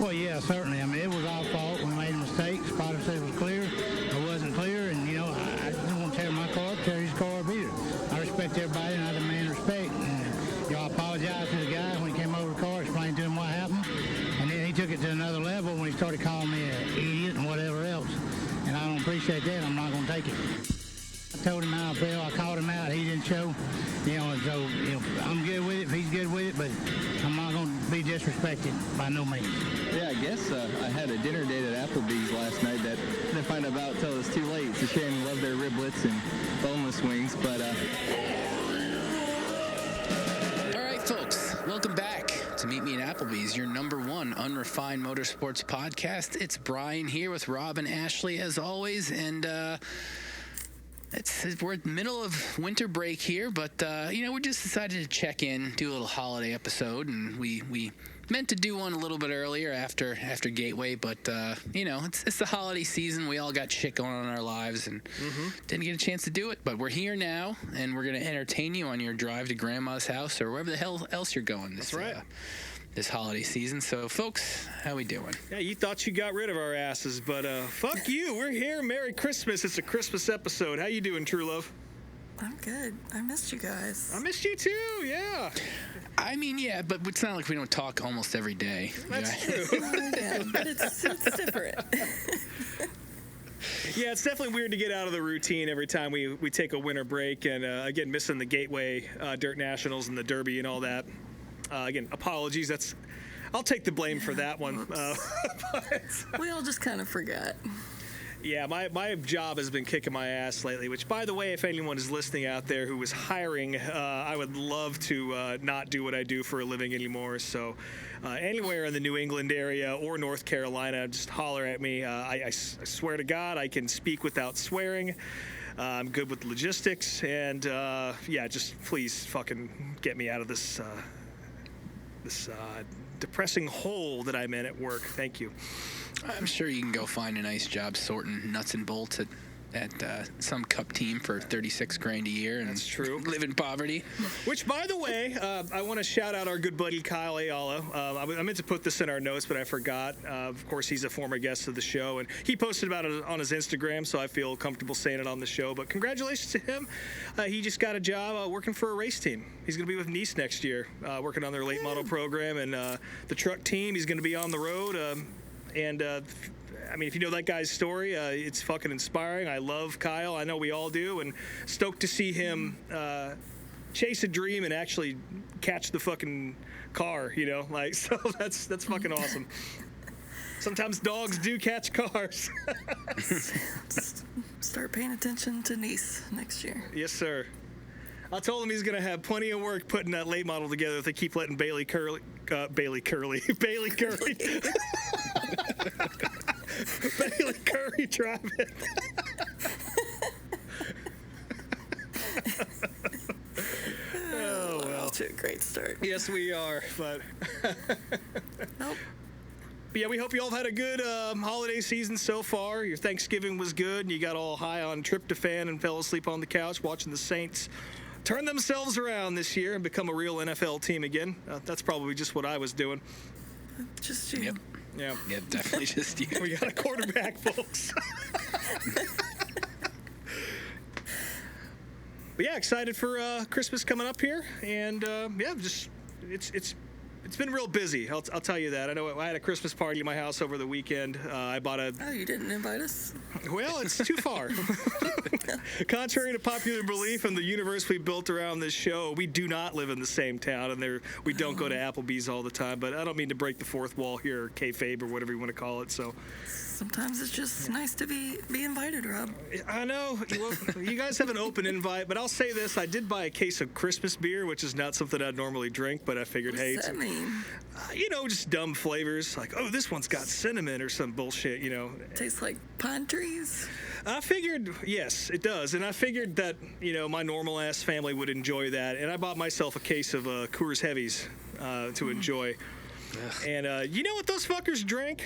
Well, yeah, certainly. I mean, it was our fault. We made a mistake. Spotter said it was clear. It wasn't clear, and, you know, I didn't want to tear my car up, tear his car up either. I respect everybody, and I demand respect. And, you know, I apologized to the guy when he came over the car, explained to him what happened, and then he took it to another level when he started calling me an idiot and whatever else. And I don't appreciate that. I'm not going to take it. I told him how I felt. I called him out. He didn't show. You know, and so, you know, I'm good with it if he's good with it, but I'm not going to be disrespected by no means. Yeah, I guess I had a dinner date at Applebee's last night that I didn't find out about until it was too late. It's a shame. I love their riblets and boneless wings, but... All right, folks, welcome back to Meet Me at Applebee's, your #1 unrefined motorsports podcast. It's Brian here with Rob and Ashley, as always, and... we're in the middle of winter break here, but, you know, we just decided to check in, do a little holiday episode, and we meant to do one a little bit earlier after Gateway, but, you know, it's the holiday season. We all got shit going on in our lives and didn't get a chance to do it, but we're here now, and we're going to entertain you on your drive to Grandma's house or wherever the hell else you're going this, this holiday season. So, folks, how we doing? Yeah, you thought you got rid of our asses, but fuck you. We're here. Merry Christmas. It's a Christmas episode. How you doing, True Love? I'm good. I missed you guys. I missed you too, yeah. I mean, yeah, but it's not like we don't talk almost every day. That's true. Yeah, but it's different. Yeah, it's definitely weird to get out of the routine every time we take a winter break, and again, missing the Gateway Dirt Nationals and the Derby and all that. Again, apologies. I'll take the blame for that one. We all just kind of forgot. Yeah, my job has been kicking my ass lately, which, by the way, if anyone is listening out there who is hiring, I would love to not do what I do for a living anymore. So anywhere in the New England area or North Carolina, just holler at me. I swear to God, I can speak without swearing. I'm good with logistics. And, yeah, just please fucking get me out of this depressing hole that I'm in at work. Thank you. I'm sure you can go find a nice job sorting nuts and bolts at some cup team for $36,000 a year and That's true. live in poverty. Which, by the way, I want to shout out our good buddy Kyle Ayala. I meant to put this in our notes, but I forgot. Of course, he's a former guest of the show, and he posted about it on his Instagram, so I feel comfortable saying it on the show. But congratulations to him. He just got a job working for a race team. He's going to be with Nice next year, working on their late model program, and the truck team. He's going to be on the road. I mean, if you know that guy's story, it's fucking inspiring. I love Kyle. I know we all do. And stoked to see him chase a dream and actually catch the fucking car, you know? Like, so that's fucking awesome. Sometimes dogs do catch cars. Start paying attention to Nice next year. Yes, sir. I told him he's going to have plenty of work putting that late model together if they keep letting Bailey Curley Bailey Curry drive it. Oh, well. To a great start. Yes, we are, but... Nope. But yeah, we hope you all have had a good holiday season so far. Your Thanksgiving was good, and you got all high on tryptophan and fell asleep on the couch watching the Saints turn themselves around this year and become a real NFL team again. That's probably just what I was doing. Just you. Yep. Yeah. Yeah, definitely just you. We got a quarterback, folks. But yeah, excited for Christmas coming up here, and yeah, just it's been real busy. I'll tell you that. I know I had a Christmas party at my house over the weekend. I bought a. Oh, you didn't invite us? Well, it's too far. Contrary to popular belief and the universe we built around this show, we do not live in the same town, and we don't go to Applebee's all the time. But I don't mean to break the fourth wall here, or kayfabe, or whatever you want to call it. So. Sometimes it's just nice to be invited, Rob. I know. You guys have an open invite, but I'll say this. I did buy a case of Christmas beer, which is not something I'd normally drink, but I figured, hey, What's that mean? You know, just dumb flavors. Like, oh, this one's got cinnamon or some bullshit, you know. Tastes like pine trees? I figured, yes, it does. And I figured that, you know, my normal-ass family would enjoy that. And I bought myself a case of Coors Heavies to enjoy. Ugh. And you know what those fuckers drank?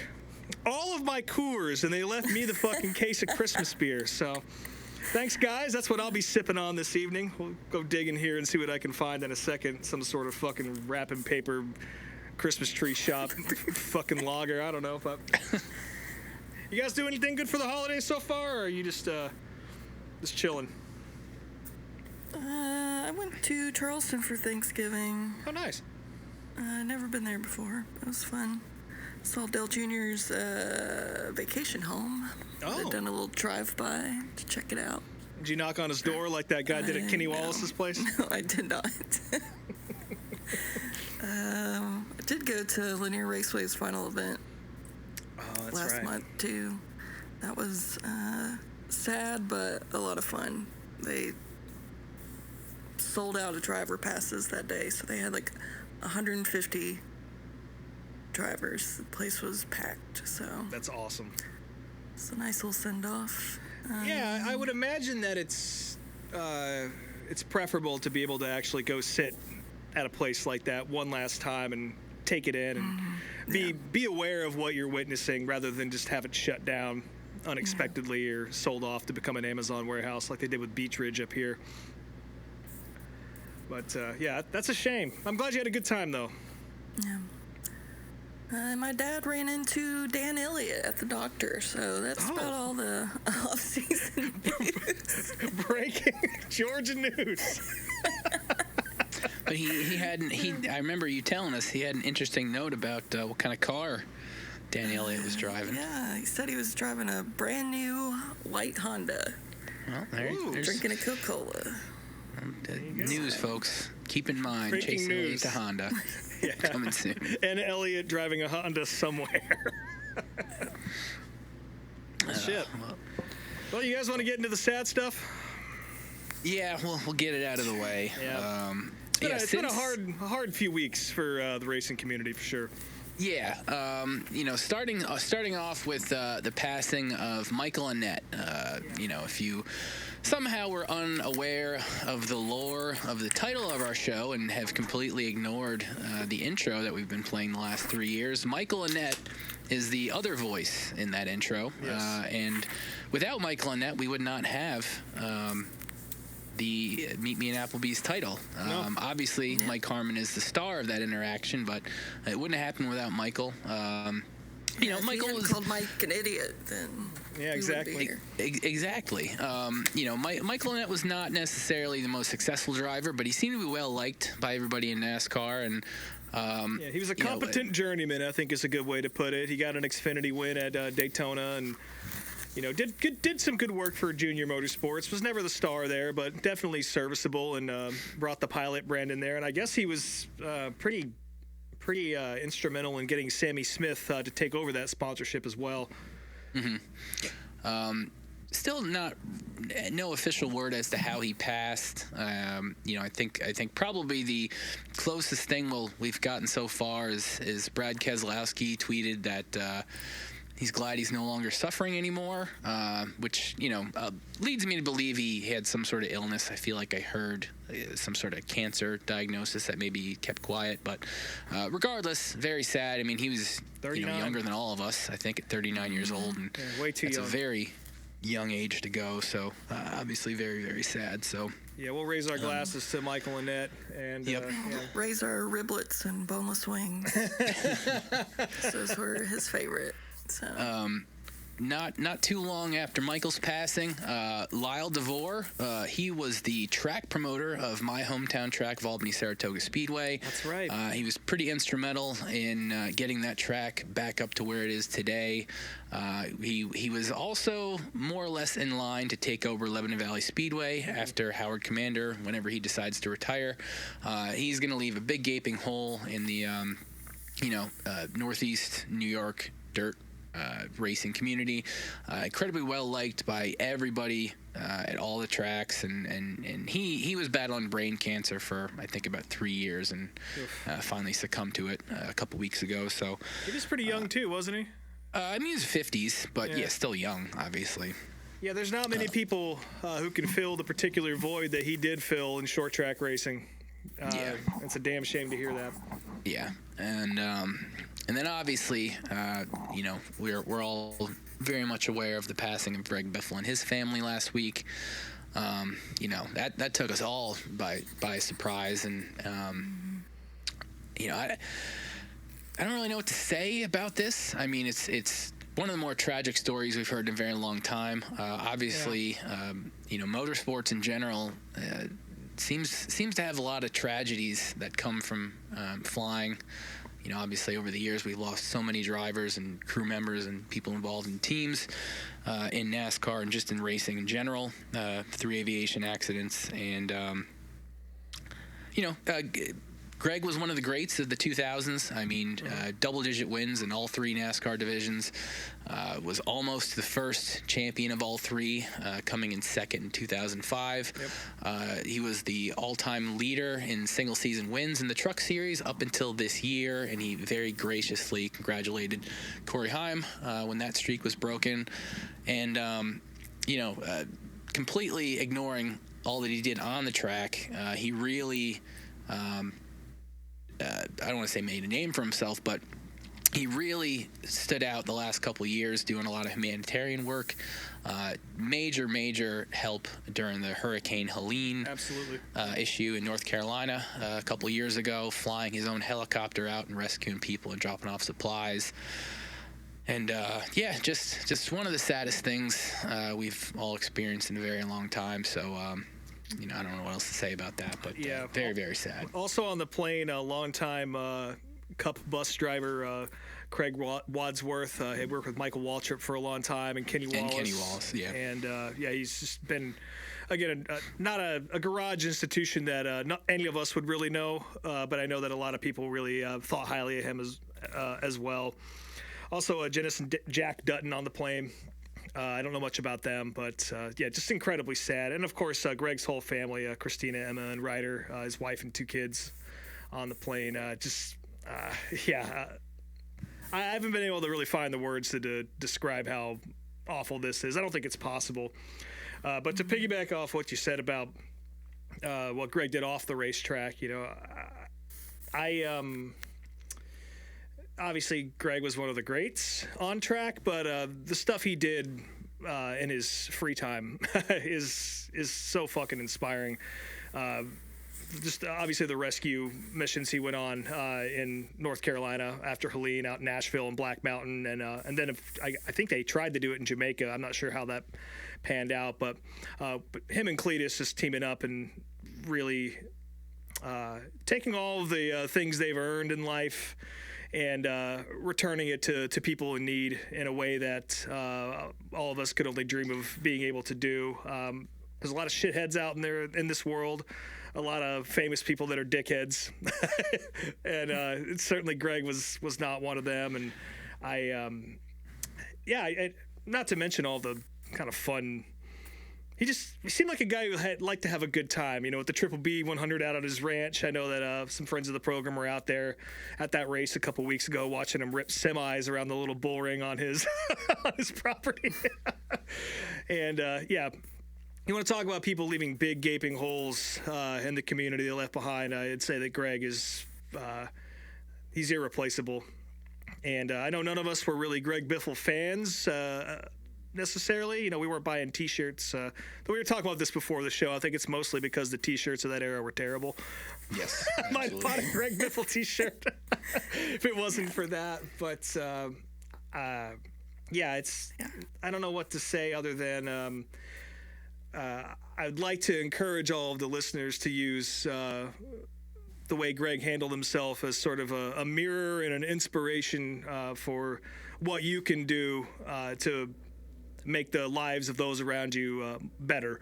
All of my Coors, and they left me the fucking case of Christmas beer. So, thanks, guys. That's what I'll be sipping on this evening. We'll go dig in here and see what I can find in a second. Some sort of fucking wrapping paper Christmas tree shop fucking logger. I don't know. But you guys do anything good for the holidays so far, or are you just chilling? I went to Charleston for Thanksgiving. Oh, nice. Never been there before. It was fun. Saw Dale Jr.'s vacation home. Oh. I'd done a little drive-by to check it out. Did you knock on his door like that guy did at Kenny Wallace's place? No, I did not. I did go to Linear Raceway's final event last month, too. That was sad, but a lot of fun. They sold out of driver passes that day, so they had like 150 drivers. The place was packed, so That's awesome. it's a nice little send-off. Yeah, I would imagine that it's preferable to be able to actually go sit at a place like that one last time and take it in and be aware of what you're witnessing rather than just have it shut down unexpectedly or sold off to become an Amazon warehouse like they did with Beech Ridge up here. But yeah, that's a shame. I'm glad you had a good time though. Yeah. My dad ran into Dan Elliott at the doctor, so that's about all the off-season news. Breaking Georgia news. But I remember you telling us he had an interesting note about what kind of car Dan Elliott was driving. Yeah, he said he was driving a brand new white Honda. Well, there's Drinking a Coca-Cola. news, folks. Keep in mind, Breaking chasing news. to Honda. Coming soon. And Elliott driving a Honda somewhere. Shit. Well, you guys want to get into the sad stuff? Yeah, we'll get it out of the way. Yeah. It's been a hard few weeks for the racing community for sure. Yeah, starting off with the passing of Michael ANNETT. If you somehow were unaware of the lore of the title of our show and have completely ignored the intro that we've been playing the last 3 years, Michael ANNETT is the other voice in that intro. Yes. And without Michael ANNETT, we would not have the Meet Me in Applebee's title. Obviously, Mike Harmon is the star of that interaction, but it wouldn't have happened without Michael. Michael was called Mike an idiot, then yeah, exactly. Exactly. Michael ANNETT was not necessarily the most successful driver, but he seemed to be well liked by everybody in NASCAR, and he was a competent journeyman, I think is a good way to put it. He got an Xfinity win at Daytona, and did some good work for Junior Motorsports. Was never the star there, but definitely serviceable, and brought the Pilot brand in there. And I guess he was pretty instrumental in getting Sammy Smith to take over that sponsorship as well. Mm-hmm. Still no official word as to how he passed. I think probably the closest thing we've gotten so far is Brad Keselowski tweeted that he's glad he's no longer suffering anymore, which leads me to believe he had some sort of illness. I feel like I heard some sort of cancer diagnosis that maybe he kept quiet, but regardless, very sad. I mean, he was younger than all of us, I think, at 39 years old, and way too young. It's a very young age to go, so obviously very, very sad. So yeah, we'll raise our glasses to Michael ANNETT and raise our riblets and boneless wings. Those were his favorite. So. Not too long after Michael's passing, LYLE DEVORE, he was the track promoter of my hometown track of Albany Saratoga Speedway. That's right. He was pretty instrumental in getting that track back up to where it is today. He was also more or less in line to take over Lebanon Valley Speedway after Howard Commander, whenever he decides to retire. He's going to leave a big gaping hole in the Northeast New York dirt racing community. Incredibly well liked by everybody at all the tracks, and he was battling brain cancer for I think about 3 years, and finally succumbed to it a couple weeks ago. So he was pretty young too, wasn't he? I mean, he was 50s, but yeah, still young, obviously. Yeah, there's not many people who can fill the particular void that he did fill in short track racing. It's a damn shame to hear that. Yeah, and then obviously, we're all very much aware of the passing of Greg Biffle and his family last week. That took us all by surprise, and don't really know what to say about this. I mean, it's one of the more tragic stories we've heard in a very long time. Obviously, motorsports in general seems to have a lot of tragedies that come from flying. Obviously over the years we've lost so many drivers and crew members and people involved in teams in NASCAR and just in racing in general through aviation accidents. And Greg was one of the greats of the 2000s. I mean, double-digit wins in all 3 NASCAR divisions. Was almost the first champion of all 3, coming in second in 2005. Yep. He was the all-time leader in single-season wins in the Truck Series up until this year, and he very graciously congratulated Corey Haim when that streak was broken. And, completely ignoring all that he did on the track, he really... I don't want to say made a name for himself, but he really stood out the last couple of years doing a lot of humanitarian work. Major help during the Hurricane Helene issue in North Carolina a couple of years ago, flying his own helicopter out and rescuing people and dropping off supplies. And just one of the saddest things we've all experienced in a very long time. So I don't know what else to say about that, but very, very sad. Also on the plane, a longtime Cup bus driver, Craig Wadsworth. He worked with Michael Waltrip for a long time, and Kenny Wallace. Yeah. And he's just been, again, not a garage institution that not any of us would really know, but I know that a lot of people really thought highly of him as well. Also, Janice and Jack Dutton on the plane. I don't know much about them, but just incredibly sad. And of course, Greg's whole family, Christina, Emma, and Ryder, his wife and 2 kids on the plane. I haven't been able to really find the words to describe how awful this is. I don't think it's possible. But to piggyback off what you said about what Greg did off the racetrack, obviously, Greg was one of the greats on track, but the stuff he did in his free time is so fucking inspiring. Just obviously the rescue missions he went on in North Carolina after Helene, out in Nashville and Black Mountain, and then I think they tried to do it in Jamaica. I'm not sure how that panned out, but him and Cletus just teaming up and really taking all of the things they've earned in life and returning it to people in need in a way that all of us could only dream of being able to do. There's a lot of shitheads out in this world, a lot of famous people that are dickheads, and certainly Greg was not one of them. And not to mention all the kind of fun. He seemed like a guy who liked to have a good time, with the Triple B 100 out at his ranch. I know that some friends of the program were out there at that race a couple weeks ago watching him rip semis around the little bull ring on his on his property. And you want to talk about people leaving big gaping holes in the community they left behind. I'd say that Greg is he's irreplaceable. And I know none of us were really Greg Biffle fans necessarily. We weren't buying T-shirts. But we were talking about this before the show. I think it's mostly because the T-shirts of that era were terrible. Yes, Might have bought a Greg Biffle T-shirt if it wasn't for that. But I don't know what to say other than I'd like to encourage all of the listeners to use the way Greg handled himself as sort of a mirror and an inspiration for what you can do to make the lives of those around you better,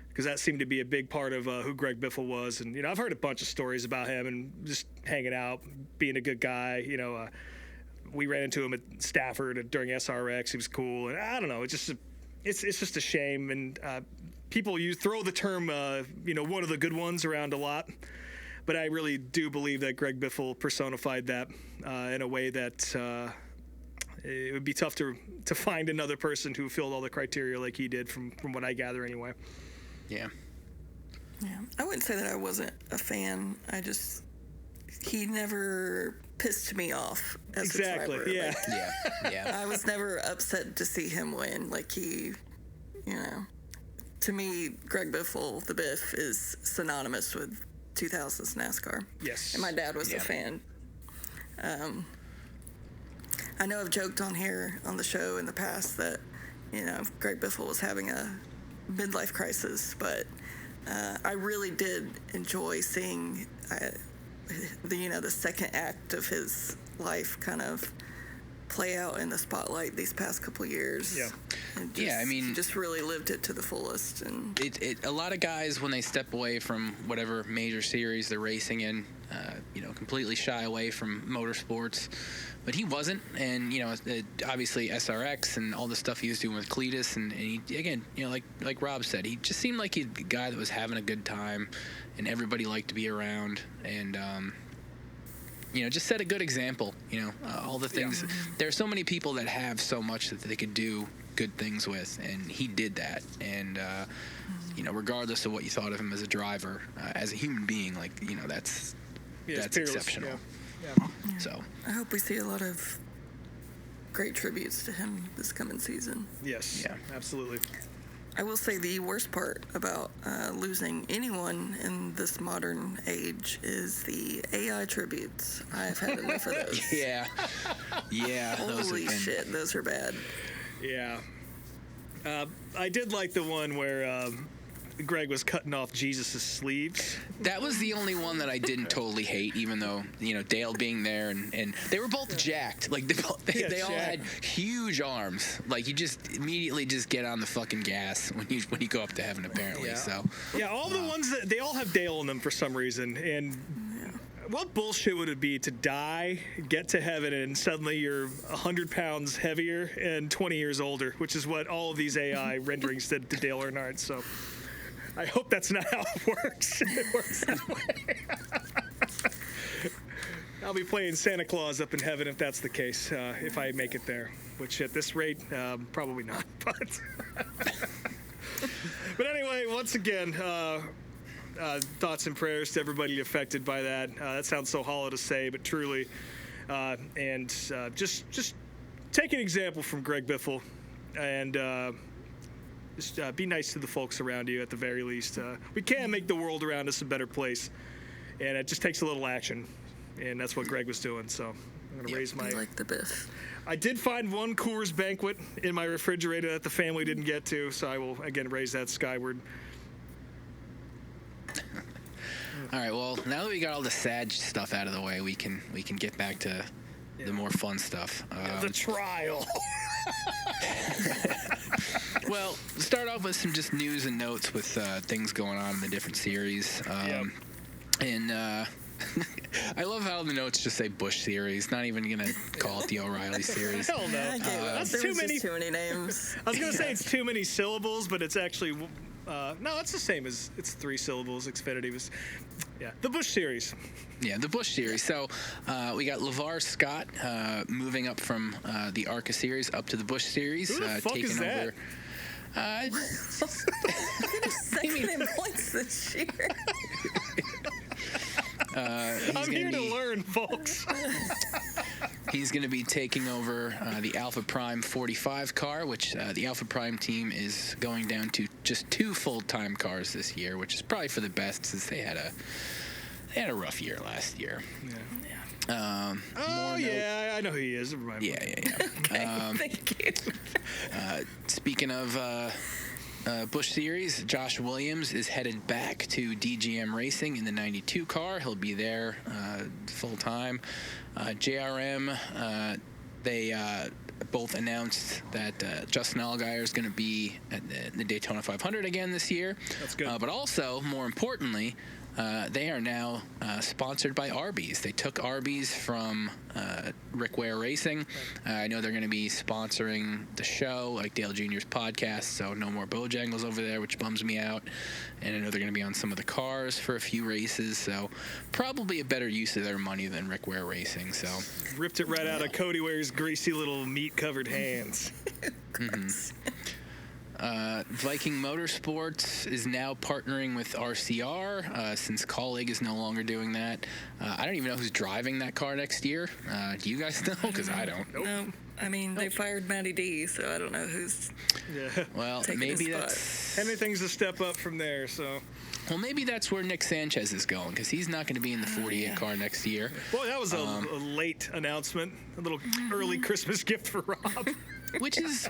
because that seemed to be a big part of who Greg Biffle was. And I've heard a bunch of stories about him and just hanging out, being a good guy. We ran into him at Stafford during SRX. He was cool, and I don't know. It's just a shame. And people throw the term one of the good ones around a lot, but I really do believe that Greg Biffle personified that in a way that it would be tough to find another person who filled all the criteria like he did, from what I gather anyway. Yeah. Yeah. I wouldn't say that I wasn't a fan. He never pissed me off as a driver. Yeah. Yeah. I was never upset to see him win. To me, Greg Biffle, the Biff, is synonymous with 2000s NASCAR. Yes. And my dad was a fan. I know I've joked on here on the show in the past that, Greg Biffle was having a midlife crisis, but I really did enjoy seeing the second act of his life kind of play out in the spotlight these past couple years. Yeah. And he just really lived it to the fullest. And a lot of guys, when they step away from whatever major series they're racing in, completely shy away from motorsports. But he wasn't, and obviously SRX and all the stuff he was doing with Cletus, and he, again, like Rob said, he just seemed like a guy that was having a good time, and everybody liked to be around, and just set a good example. All the things. Yeah. There are so many people that have so much that they could do good things with, and he did that, and regardless of what you thought of him as a driver, as a human being, that's exceptional. Yeah. Yeah. So I hope we see a lot of great tributes to him this coming season. Yes. Yeah. Absolutely. I will say the worst part about losing anyone in this modern age is the AI tributes. I've had enough of those. Yeah. Holy shit, those are bad. Yeah. I did like the one where Greg was cutting off Jesus' sleeves. That was the only one that I didn't totally hate, even though, Dale being there, and they were both jacked. They all had huge arms. You just immediately just get on the fucking gas when you go up to heaven, apparently. Yeah. So yeah, all the ones that they all have Dale in them for some reason, and what bullshit would it be to die, get to heaven, and suddenly you're 100 pounds heavier and 20 years older, which is what all of these AI renderings did to Dale Earnhardt. So I hope that's not how it works. It works that way. I'll be playing Santa Claus up in heaven if that's the case, if I make it there, which at this rate, probably not. But anyway, once again, thoughts and prayers to everybody affected by that. That sounds so hollow to say, but truly. Just take an example from Greg Biffle, and just be nice to the folks around you at the very least. We can make the world around us a better place, and it just takes a little action, and that's what Greg was doing. So I'm going to raise my... I like the Biff. I did find one Coors Banquet in my refrigerator that the family didn't get to, so I will, again, raise that skyward. All right, well, now that we got all the sad stuff out of the way, we can get back to the more fun stuff. The trial. Well, start off with some just news and notes with things going on in the different series. And I love how the notes just say Busch Series. Not even going to call it the O'Reilly Series. Hell no. That's too many names. I was going to say it's too many syllables, but it's actually... no, it's the same as... It's 3 syllables. Xfinity was... Yeah, the Busch Series. Yeah, the Busch Series. So we got LeVar Scott moving up from the ARCA Series up to the Busch Series. Who the fuck taking is that? over. Second in points this year. I'm here to learn, folks. He's going to be taking over the Alpha Prime 45 car, which the Alpha Prime team is going down to just 2 full-time cars this year, which is probably for the best since they had a rough year last year. Yeah. I know who he is. Never mind. Yeah. Okay, thank you. Speaking of Busch Series, Josh Williams is headed back to DGM Racing in the 92 car. He'll be there full time. JRM, they both announced that Justin Allgaier is going to be at the Daytona 500 again this year. That's good. But also, more importantly, they are now sponsored by Arby's. They took Arby's from Rick Ware Racing. I know they're going to be sponsoring the show, like Dale Jr.'s podcast, so no more Bojangles over there, which bums me out. And I know they're going to be on some of the cars for a few races, so probably a better use of their money than Rick Ware Racing. So ripped it right out of Cody Ware's greasy little meat-covered hands. Viking Motorsports is now partnering with RCR since Colleague is no longer doing that. I don't even know who's driving that car next year. Do you guys know? Because I don't. Nope. I mean, they fired Matty D, so I don't know who's. Yeah. Well, taking maybe his that's. Anything's a step up from there, so. Well, maybe that's where Nick Sanchez is going, because he's not going to be in the 48 car next year. Well, that was a late announcement, a little early Christmas gift for Rob. Which is,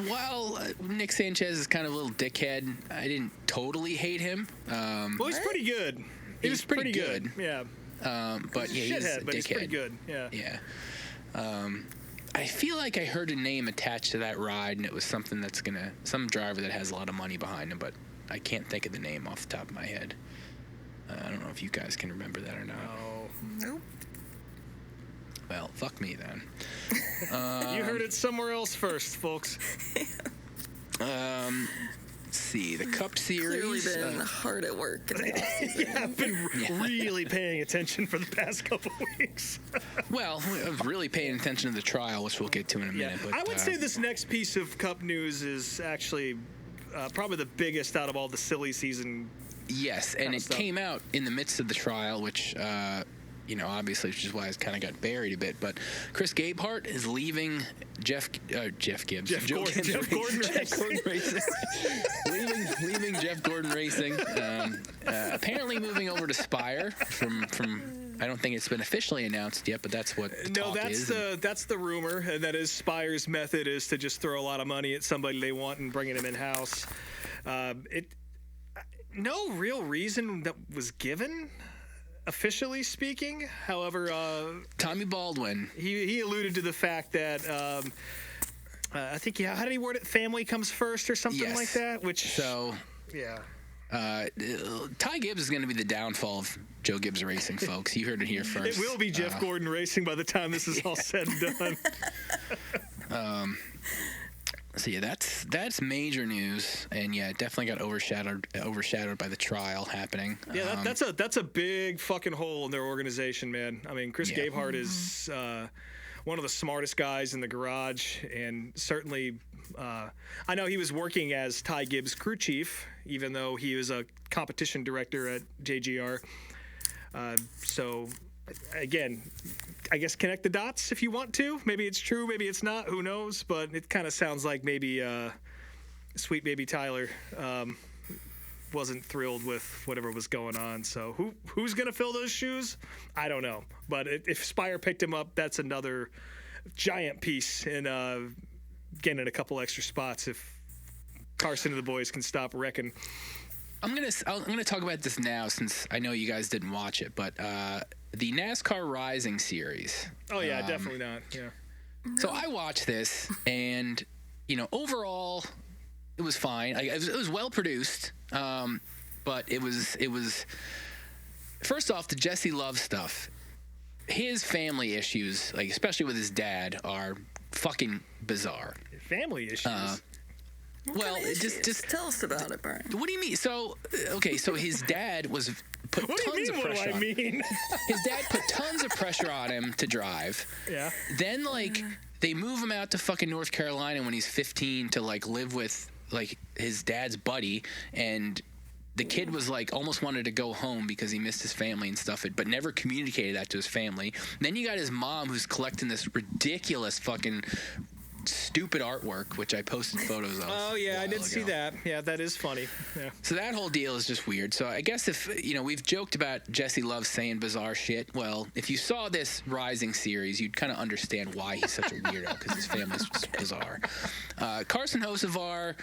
while Nick Sanchez is kind of a little dickhead, I didn't totally hate him. Well, he's pretty good. He was pretty good. Yeah. But yeah, he's a shithead, but he's dickhead. pretty good. Yeah. Yeah. I feel like I heard a name attached to that ride, and it was something that's some driver that has a lot of money behind him, but I can't think of the name off the top of my head. I don't know if you guys can remember that or not. Nope. Well, fuck me then. You heard it somewhere else first, folks. Let's see, the Cup Series. Clearly been hard at work. Yeah, I've been really paying attention for the past couple weeks. Well, I was really paying attention to the trial, which we'll get to in a minute. But, I would say this next piece of Cup news is actually probably the biggest out of all the silly season. Yes, and it came out in the midst of the trial, which, obviously, which is why it's kind of got buried a bit. But Chris Gabehart is leaving Jeff Gibbs. Jeff Gordon Racing. leaving Jeff Gordon Racing. Apparently moving over to Spire from I don't think it's been officially announced yet, but that's what the talk is. That's the rumor, and that is Spire's method is to just throw a lot of money at somebody they want and bringing them in-house. No real reason that was given, officially speaking. However, Tommy Baldwin. He alluded to the fact that I think how did he word it? Family comes first or something like that. Yeah. Ty Gibbs is going to be the downfall of Joe Gibbs Racing, folks. You heard it here first. It will be Jeff Gordon Racing by the time this is all said and done. So yeah, that's major news, and yeah, it definitely got overshadowed by the trial happening. Yeah, that's a big fucking hole in their organization, man. I mean, Chris Gabehart is one of the smartest guys in the garage, and certainly, I know he was working as Ty Gibbs' crew chief, even though he was a competition director at JGR. So, again, I guess connect the dots if you want to. Maybe it's true, maybe it's not. Who knows? But it kind of sounds like maybe sweet baby Tyler wasn't thrilled with whatever was going on. So who's gonna fill those shoes? I don't know. But if Spire picked him up, that's another giant piece in getting a couple extra spots if Carson and the boys can stop wrecking. I'm gonna talk about this now since I know you guys didn't watch it, but the NASCAR Rising Series. Oh yeah, definitely not. Yeah. So I watched this, and overall, it was fine. It was well produced, but it was first off the Jesse Love stuff. His family issues, like especially with his dad, are fucking bizarre. Family issues. Well, just tell us about it, Brian. What do you mean? So his dad was put what tons do you mean? of pressure What do I mean? His dad put tons of pressure on him to drive. Yeah. Then they move him out to fucking North Carolina when he's 15 to live with his dad's buddy, and the kid was almost wanted to go home because he missed his family and stuff, but never communicated that to his family. And then you got his mom who's collecting this ridiculous fucking stupid artwork, which I posted photos of. Oh yeah, I did see that. Yeah, that is funny. Yeah. So that whole deal is just weird. So I guess if we've joked about Jesse Love saying bizarre shit. Well, if you saw this Rising series, you'd kind of understand why he's such a weirdo, because his family's just bizarre. Carson Hocevar.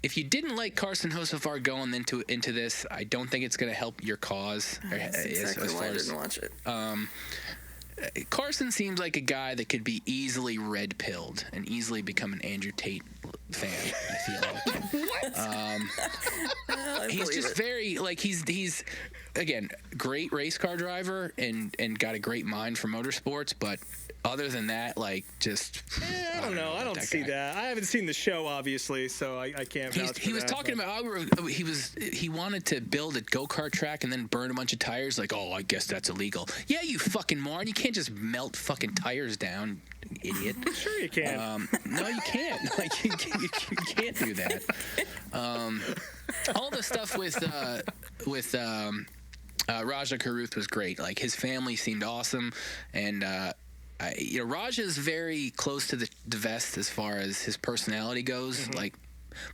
If you didn't like Carson Hocevar going into this, I don't think it's going to help your cause. That's exactly why I didn't watch it. Carson seems like a guy that could be easily red-pilled and easily become an Andrew Tate fan, I feel like. He's just very, he's again, great race car driver and got a great mind for motorsports, but other than that, just... I don't know. I don't see that. I haven't seen the show, obviously, so I can't vouch for He was talking about... He wanted to build a go-kart track and then burn a bunch of tires. I guess that's illegal. Yeah, you fucking moron. You can't just melt fucking tires down, idiot. Sure you can. No, you can't. You can't do that. All the stuff with Raja Karuth was great. His family seemed awesome, and... Raj is very close to the vest as far as his personality goes.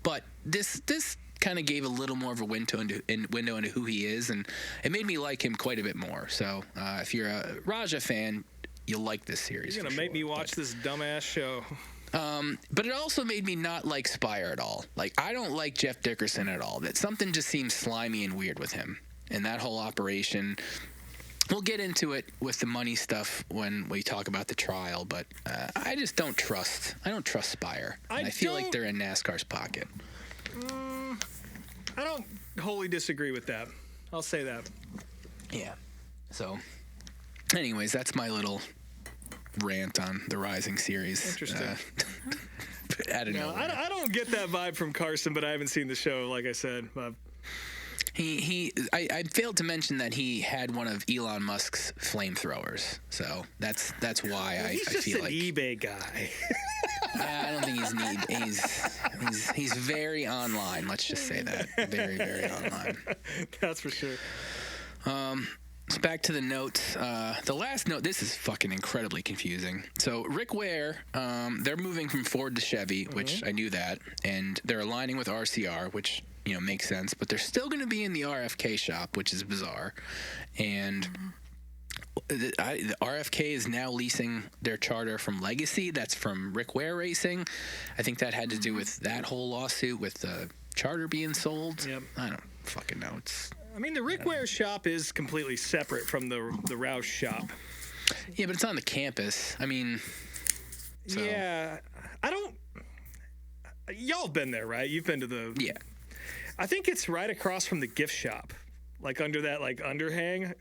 But this kind of gave a little more of a window into who he is, and it made me like him quite a bit more. So if you're a Raja fan, you'll like this series. You're gonna make me watch this dumbass show. But it also made me not like Spire at all. Like, I don't like Jeff Dickerson at all. That something just seems slimy and weird with him and that whole operation. We'll get into it with the money stuff when we talk about the trial, but I just don't trust. I don't trust Spire. I feel like they're in NASCAR's pocket. I don't wholly disagree with that. I'll say that. Yeah. So, anyways, that's my little rant on the Rising series. Interesting. I don't get that vibe from Carson, but I haven't seen the show, like I said. I failed to mention that he had one of Elon Musk's flamethrowers, so that's why I feel like he's just an eBay guy. I don't think he's very online. Let's just say that, very, very online. That's for sure. So back to the notes. The last note, this is fucking incredibly confusing. So Rick Ware, they're moving from Ford to Chevy, which I knew that, and they're aligning with RCR, which makes sense, but they're still going to be in the RFK shop, which is bizarre. And the RFK is now leasing their charter from Legacy. That's from Rick Ware Racing. I think that had to do with that whole lawsuit with the charter being sold. Yep. I don't fucking know. The Rick Ware shop is completely separate from the Roush shop. Yeah, but it's on the campus. Yeah, I don't. Y'all have been there, right? You've been to the. Yeah. I think it's right across from the gift shop, like under that underhang,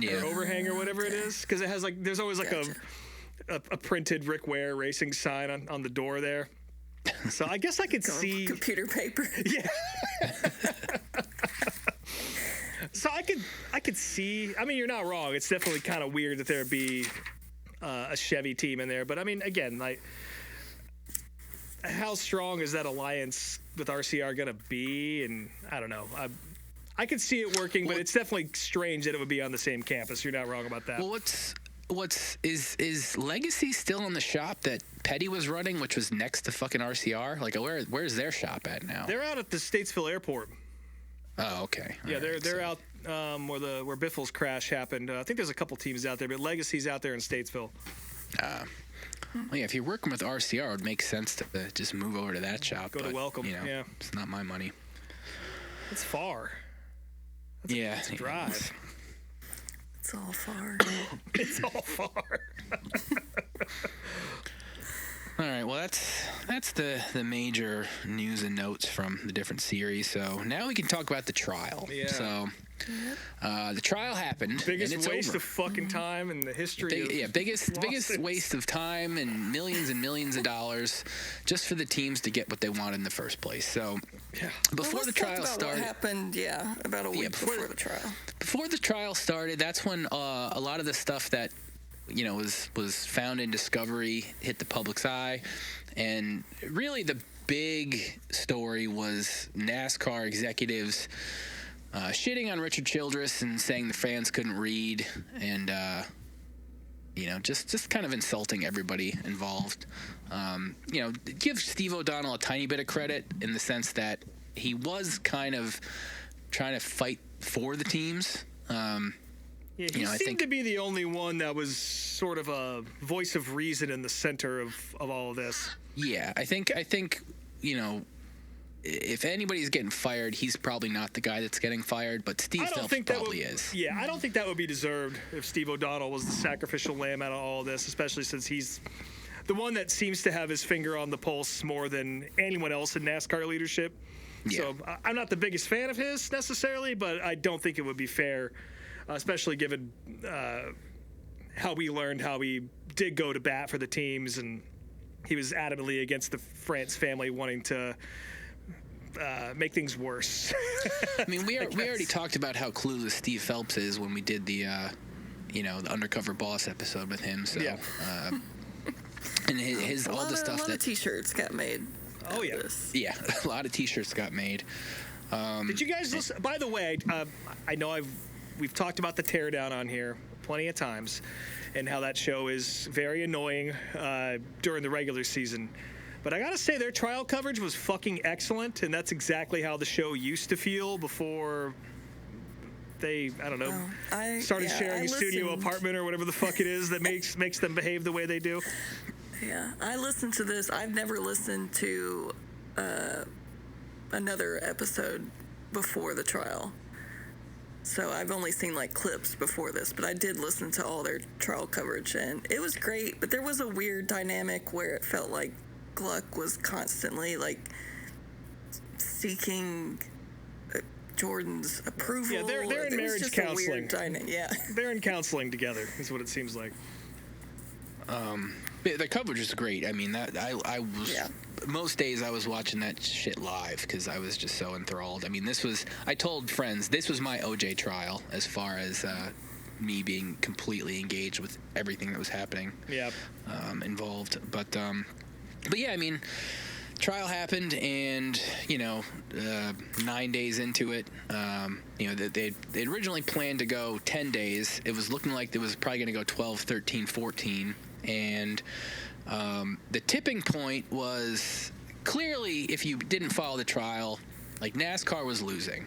or overhang or whatever it is, because it has there's always a printed Rick Ware Racing sign on the door there. So I guess I could see computer paper. Yeah. So I could see. You're not wrong. It's definitely kind of weird that there'd be a Chevy team in there, but again, how strong is that alliance with RCR gonna be? And I don't know. I could see it working, but it's definitely strange that it would be on the same campus. You're not wrong about that. Well, is Legacy still in the shop that Petty was running, which was next to fucking RCR? Where's their shop at now? They're out at the Statesville Airport. Oh, okay. Yeah, they're out where Biffle's crash happened. I think there's a couple teams out there, but Legacy's out there in Statesville. Well, yeah, if you're working with RCR, it would make sense to just move over to that shop. Go to Welcome. Yeah, it's not my money. It's far. It's a drive. It's all far. It's all far. All right, well, that's the major news and notes from the different series. So now we can talk about the trial. Yeah. So the trial happened. Biggest and it's waste over. of fucking time in the history of biggest waste of time and millions of dollars just for the teams to get what they wanted in the first place. So before the trial started, what happened? About a week before the trial. Before the trial started, that's when a lot of the stuff that was found in discovery hit the public's eye, and really the big story was NASCAR executives shitting on Richard Childress and saying the fans couldn't read, and just kind of insulting everybody involved. Give Steve O'Donnell a tiny bit of credit in the sense that he was kind of trying to fight for the teams. He seemed to be the only one that was sort of a voice of reason in the center of all of this. Yeah, I think if anybody's getting fired, he's probably not the guy that's getting fired, but Steve Phelps probably is. Yeah, I don't think that would be deserved if Steve O'Donnell was the sacrificial lamb out of all of this, especially since he's the one that seems to have his finger on the pulse more than anyone else in NASCAR leadership. Yeah. So I'm not the biggest fan of his necessarily, but I don't think it would be fair, especially given how we learned how he did go to bat for the teams, and he was adamantly against the France family wanting to make things worse. We already talked about how clueless Steve Phelps is when we did the the Undercover Boss episode with him. So, yeah. And his all the stuff a lot of T-shirts got made. Oh yeah, yeah, a lot of T-shirts got made. Did you guys listen? By the way, I know we've talked about the teardown on here. plenty of times, and how that show is very annoying during the regular season. But I gotta say, their trial coverage was fucking excellent, and that's exactly how the show used to feel before they, I don't know, started sharing a studio apartment or whatever the fuck it is that makes them behave the way they do. Yeah, I listened to this. I've never listened to another episode before the trial. So I've only seen like clips before this, but I did listen to all their trial coverage, and it was great. But there was a weird dynamic where it felt like Gluck was constantly like seeking Jordan's approval. Yeah, they're in marriage counseling. Yeah, they're in counseling together. Is what it seems like. The coverage is great. I mean, that I was most days I was watching that shit live because I was just so enthralled. I mean, I told friends this was my OJ trial as far as me being completely engaged with everything that was happening. Yeah. Involved, but yeah, I mean, trial happened, and 9 days into it, they originally planned to go 10 days. It was looking like it was probably going to go 12, 13, 14. And the tipping point was clearly, if you didn't follow the trial, like NASCAR was losing.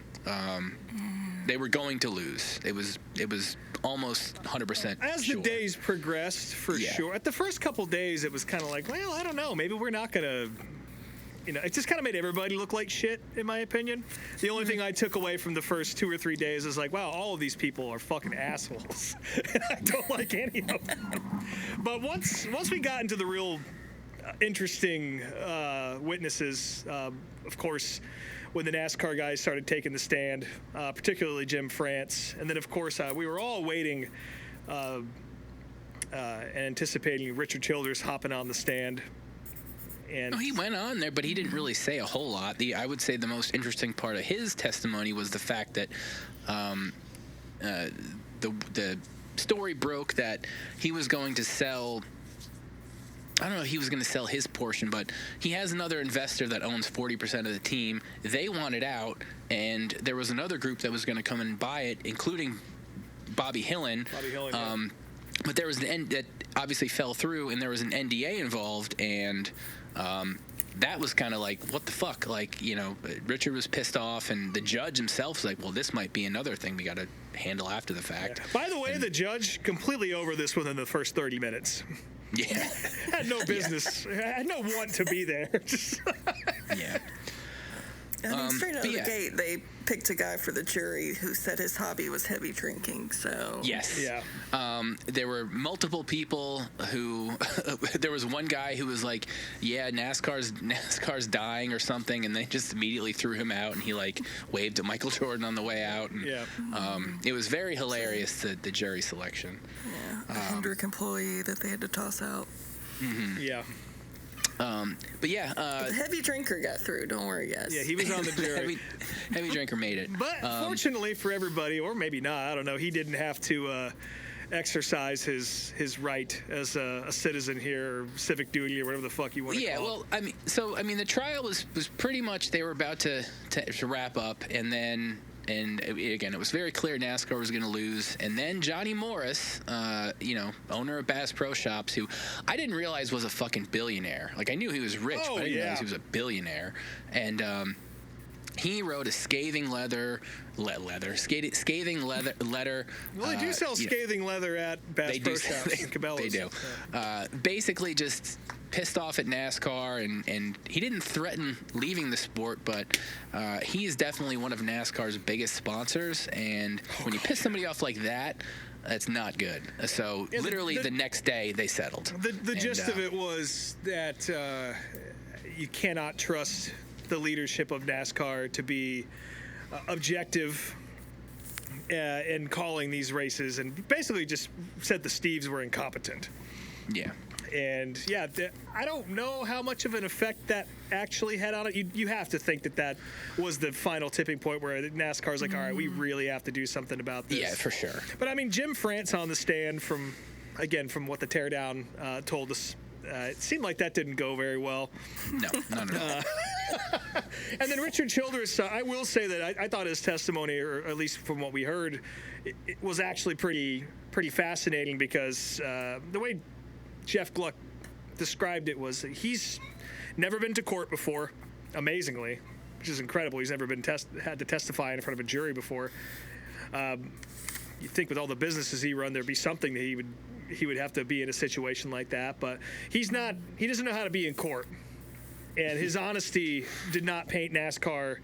They were going to lose. It was almost 100% as sure. The days progressed, for sure. At the first couple days, it was kind of like, well, I don't know, maybe we're not gonna. It just kind of made everybody look like shit, in my opinion. The only thing I took away from the first 2 or 3 days is like, wow, all of these people are fucking assholes. And I don't like any of them. But once we got into the real interesting witnesses, of course, when the NASCAR guys started taking the stand, particularly Jim France, and then, of course, we were all waiting and anticipating Richard Childress hopping on the stand. And he went on there, but he didn't really say a whole lot. I would say the most interesting part of his testimony was the fact that the story broke that he was going to sell. I don't know if he was going to sell his portion, but he has another investor that owns 40% of the team. They wanted out, and there was another group that was going to come and buy it, including Bobby Hillin. But there was an end that obviously fell through, and there was an NDA involved, and that was kind of like, what the fuck? Like, Richard was pissed off, and the judge himself was like, well, this might be another thing we got to handle after the fact. Yeah. By the way, the judge completely over this within the first 30 minutes. Yeah. Had no business. Had no want to be there. Yeah. I mean, straight out of the gate, they picked a guy for the jury who said his hobby was heavy drinking. So yes, there were multiple people who. There was one guy who was like, "Yeah, NASCAR's dying or something," and they just immediately threw him out, and he like waved at Michael Jordan on the way out. And, it was very hilarious, the jury selection. Yeah, a Hendrick employee that they had to toss out. Mm-hmm. Yeah. But the heavy drinker got through. Don't worry, guys. Yeah, he was on the jury. heavy drinker made it. But fortunately for everybody, or maybe not, I don't know, he didn't have to exercise his right as a citizen here, or civic duty, or whatever the fuck you want to call it. I mean, the trial was pretty much, they were about to wrap up, and then. And again, it was very clear NASCAR was going to lose. And then Johnny Morris, owner of Bass Pro Shops, who I didn't realize was a fucking billionaire. Like, I knew he was rich, but I didn't realize he was a billionaire. And he wrote a scathing letter. Well, they do sell scathing leather at Bass Pro Shops and Cabela's. They do. Yeah. Basically, just pissed off at NASCAR, and he didn't threaten leaving the sport, but he is definitely one of NASCAR's biggest sponsors, and when you piss somebody off like that, that's not good. So literally the next day they settled. The gist of it was that you cannot trust the leadership of NASCAR to be objective in calling these races, and basically just said the Steves were incompetent. Yeah. And I don't know how much of an effect that actually had on it. You have to think that was the final tipping point where NASCAR's like, all right, we really have to do something about this. Yeah, for sure. But I mean, Jim France on the stand, from what the teardown told us, it seemed like that didn't go very well. No, not at all. And then Richard Childress, I will say that I thought his testimony, or at least from what we heard, it was actually pretty fascinating because the way Jeff Gluck described it was that he's never been to court before, amazingly, which is incredible. He's never been had to testify in front of a jury before. You'd think with all the businesses he run, there'd be something that he would have to be in a situation like that, but he doesn't know how to be in court. And his honesty did not paint NASCAR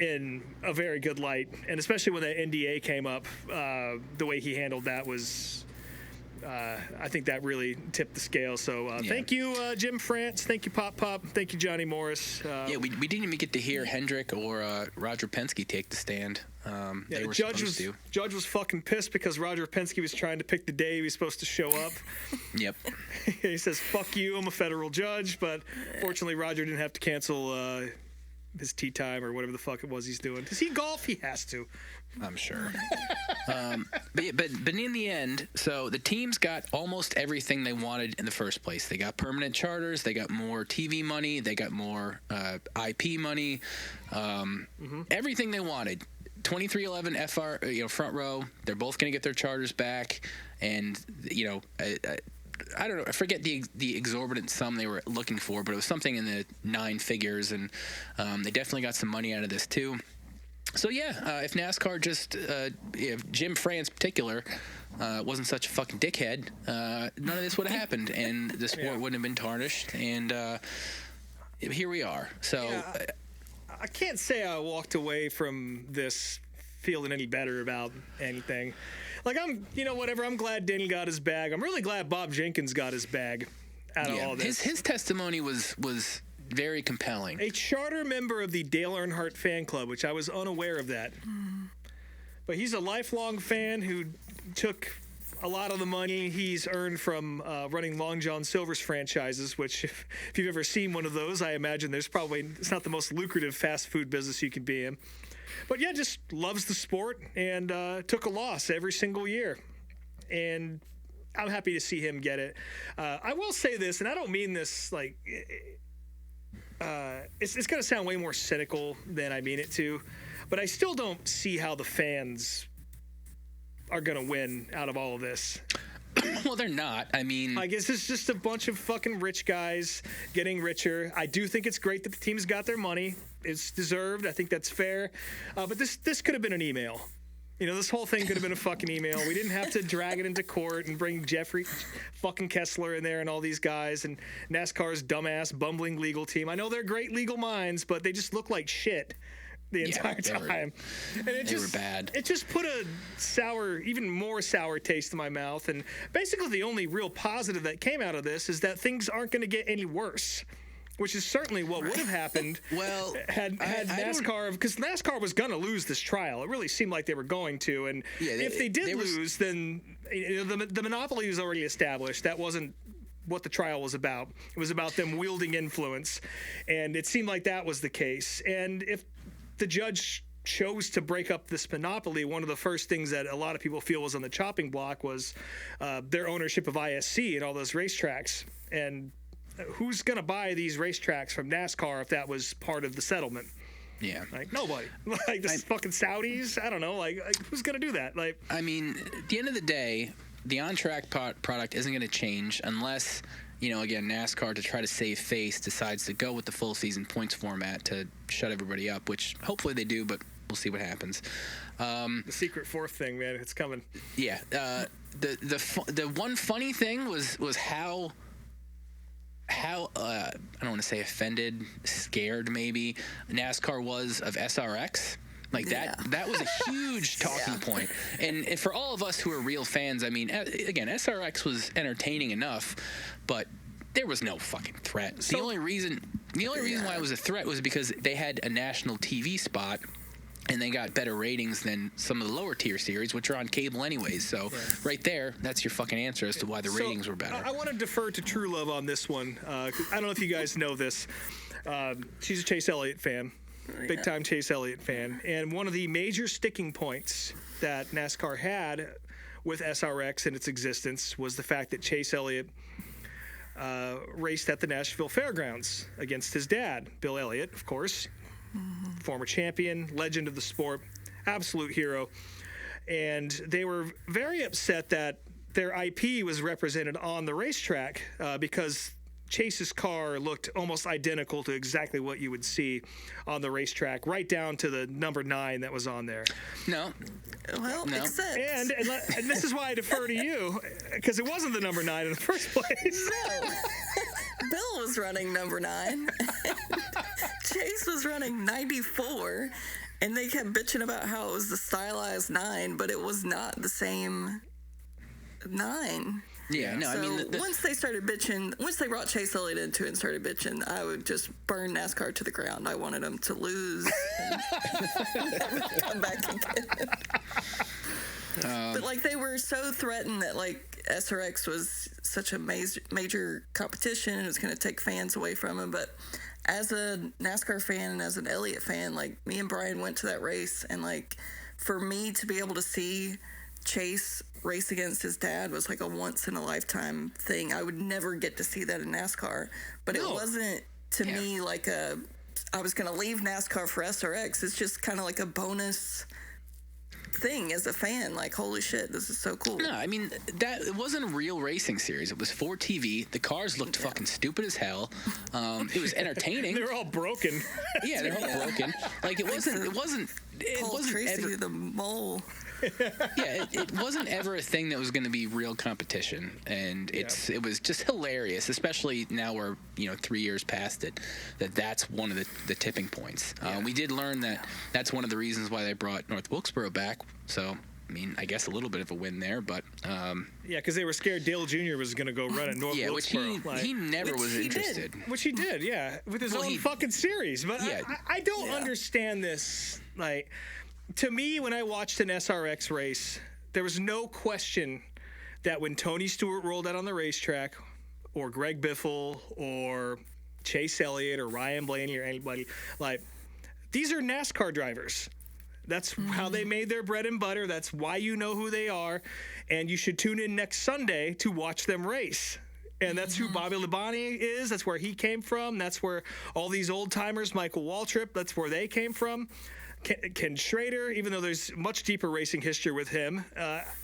in a very good light. And especially when the NDA came up, the way he handled that was, I think that really tipped the scale. So thank you, Jim France. Thank you, Pop. Thank you, Johnny Morris. Yeah, we didn't even get to hear Hendrick or Roger Penske take the stand. They were supposed to. Judge was fucking pissed because Roger Penske was trying to pick the day he was supposed to show up. Yep. He says, fuck you, I'm a federal judge. But fortunately, Roger didn't have to cancel his tee time or whatever the fuck it was he's doing. Does he golf? He has to. I'm sure. But in the end, so the teams got almost everything they wanted in the first place. They got permanent charters. They got more TV money. They got more IP money. Everything they wanted. 2311 FR, front row. They're both going to get their charters back, and I don't know. I forget the exorbitant sum they were looking for, but it was something in the 9 figures, and they definitely got some money out of this too. So yeah, if NASCAR just, if Jim France in particular wasn't such a fucking dickhead, none of this would have happened, and the sport wouldn't have been tarnished. And here we are. So. Yeah. I can't say I walked away from this feeling any better about anything. Like, whatever. I'm glad Denny got his bag. I'm really glad Bob Jenkins got his bag out of all this. His testimony was very compelling. A charter member of the Dale Earnhardt fan club, which I was unaware of that. But he's a lifelong fan who took a lot of the money he's earned from running Long John Silver's franchises, which if you've ever seen one of those, I imagine it's not the most lucrative fast food business you could be in. But yeah, just loves the sport and took a loss every single year. And I'm happy to see him get it. I will say this, and I don't mean this like, it's going to sound way more cynical than I mean it to, but I still don't see how the fans are going to win out of all of this. Well, they're not. I mean, I guess it's just a bunch of fucking rich guys getting richer. I do think it's great that the teams got their money. It's deserved. I think that's fair. But this could have been an email. This whole thing could have been a fucking email. We didn't have to drag it into court and bring Jeffrey fucking Kessler in there and all these guys and NASCAR's dumbass bumbling legal team. I know they're great legal minds, but they just look like shit the entire time. And they were bad. It just put a even more sour taste in my mouth. And basically the only real positive that came out of this is that things aren't going to get any worse, which is certainly what would have happened had NASCAR, because NASCAR was going to lose this trial. It really seemed like they were going to. And if they did lose, then the monopoly was already established. That wasn't what the trial was about. It was about them wielding influence. And it seemed like that was the case. And if the judge chose to break up this monopoly, one of the first things that a lot of people feel was on the chopping block was their ownership of ISC and all those racetracks. And who's going to buy these racetracks from NASCAR if that was part of the settlement? Yeah. Like, nobody. Like, the fucking Saudis? I don't know. Like who's going to do that? Like, I mean, at the end of the day, the on-track product isn't going to change unless, again, NASCAR, to try to save face, decides to go with the full season points format to shut everybody up, which hopefully they do, but we'll see what happens. The secret fourth thing, man, it's coming. Yeah. The one funny thing was how I don't want to say offended, scared maybe, NASCAR was of SRX. Like that was a huge talking point. And for all of us who are real fans, I mean, again, SRX was entertaining enough, but there was no fucking threat. The only reason why it was a threat was because they had a national TV spot and they got better ratings than some of the lower tier series, which are on cable anyways. So right there, that's your fucking answer as to why the ratings were better. I want to defer to True Love on this one. I don't know if you guys know this. She's a Chase Elliott fan. Big time Chase Elliott fan. And one of the major sticking points that NASCAR had with SRX and its existence was the fact that Chase Elliott raced at the Nashville Fairgrounds against his dad, Bill Elliott, of course, former champion, legend of the sport, absolute hero. And they were very upset that their IP was represented on the racetrack because Chase's car looked almost identical to exactly what you would see on the racetrack, right down to the number 9 that was on there. No. Well, No. except And this is why I defer to you, because it wasn't the number 9 in the first place. no. Bill was running number 9. Chase was running 94, and they kept bitching about how it was the stylized 9, but it was not the same 9. Yeah, no, So I mean, once they started bitching, once they brought Chase Elliott into it and started bitching, I would just burn NASCAR to the ground. I wanted them to lose and never come back again. But like they were so threatened that like SRX was such a major competition and it was going to take fans away from him. But as a NASCAR fan and as an Elliott fan, like me and Brian went to that race, and like for me to be able to see Chase race against his dad was like a once in a lifetime thing. I would never get to see that in NASCAR, but it wasn't to me like I was going to leave NASCAR for SRX. It's just kind of like a bonus thing as a fan. Like, holy shit, this is so cool. No, I mean, it wasn't a real racing series. It was for TV. The cars looked fucking stupid as hell. It was entertaining. They were all broken. Yeah, they're all broken. Like it wasn't Paul Tracy, ever, the mole. yeah, it wasn't ever a thing that was going to be real competition, and it was just hilarious, especially now we're 3 years past it. That's one of the tipping points. We did learn that that's one of the reasons why they brought North Wilkesboro back. So I mean, I guess a little bit of a win there, but yeah, because they were scared Dale Jr. was going to go run at North Wilkesboro. Which he never was interested. Which he did, yeah, with his own fucking series. But I don't understand this. Like, to me, when I watched an SRX race, there was no question that when Tony Stewart rolled out on the racetrack, or Greg Biffle, or Chase Elliott, or Ryan Blaney, or anybody, like, these are NASCAR drivers. That's how they made their bread and butter. That's why you know who they are. And you should tune in next Sunday to watch them race. And that's who Bobby Labonte is. That's where he came from. That's where all these old timers, Michael Waltrip, that's where they came from. Ken Schrader, even though there's much deeper racing history with him,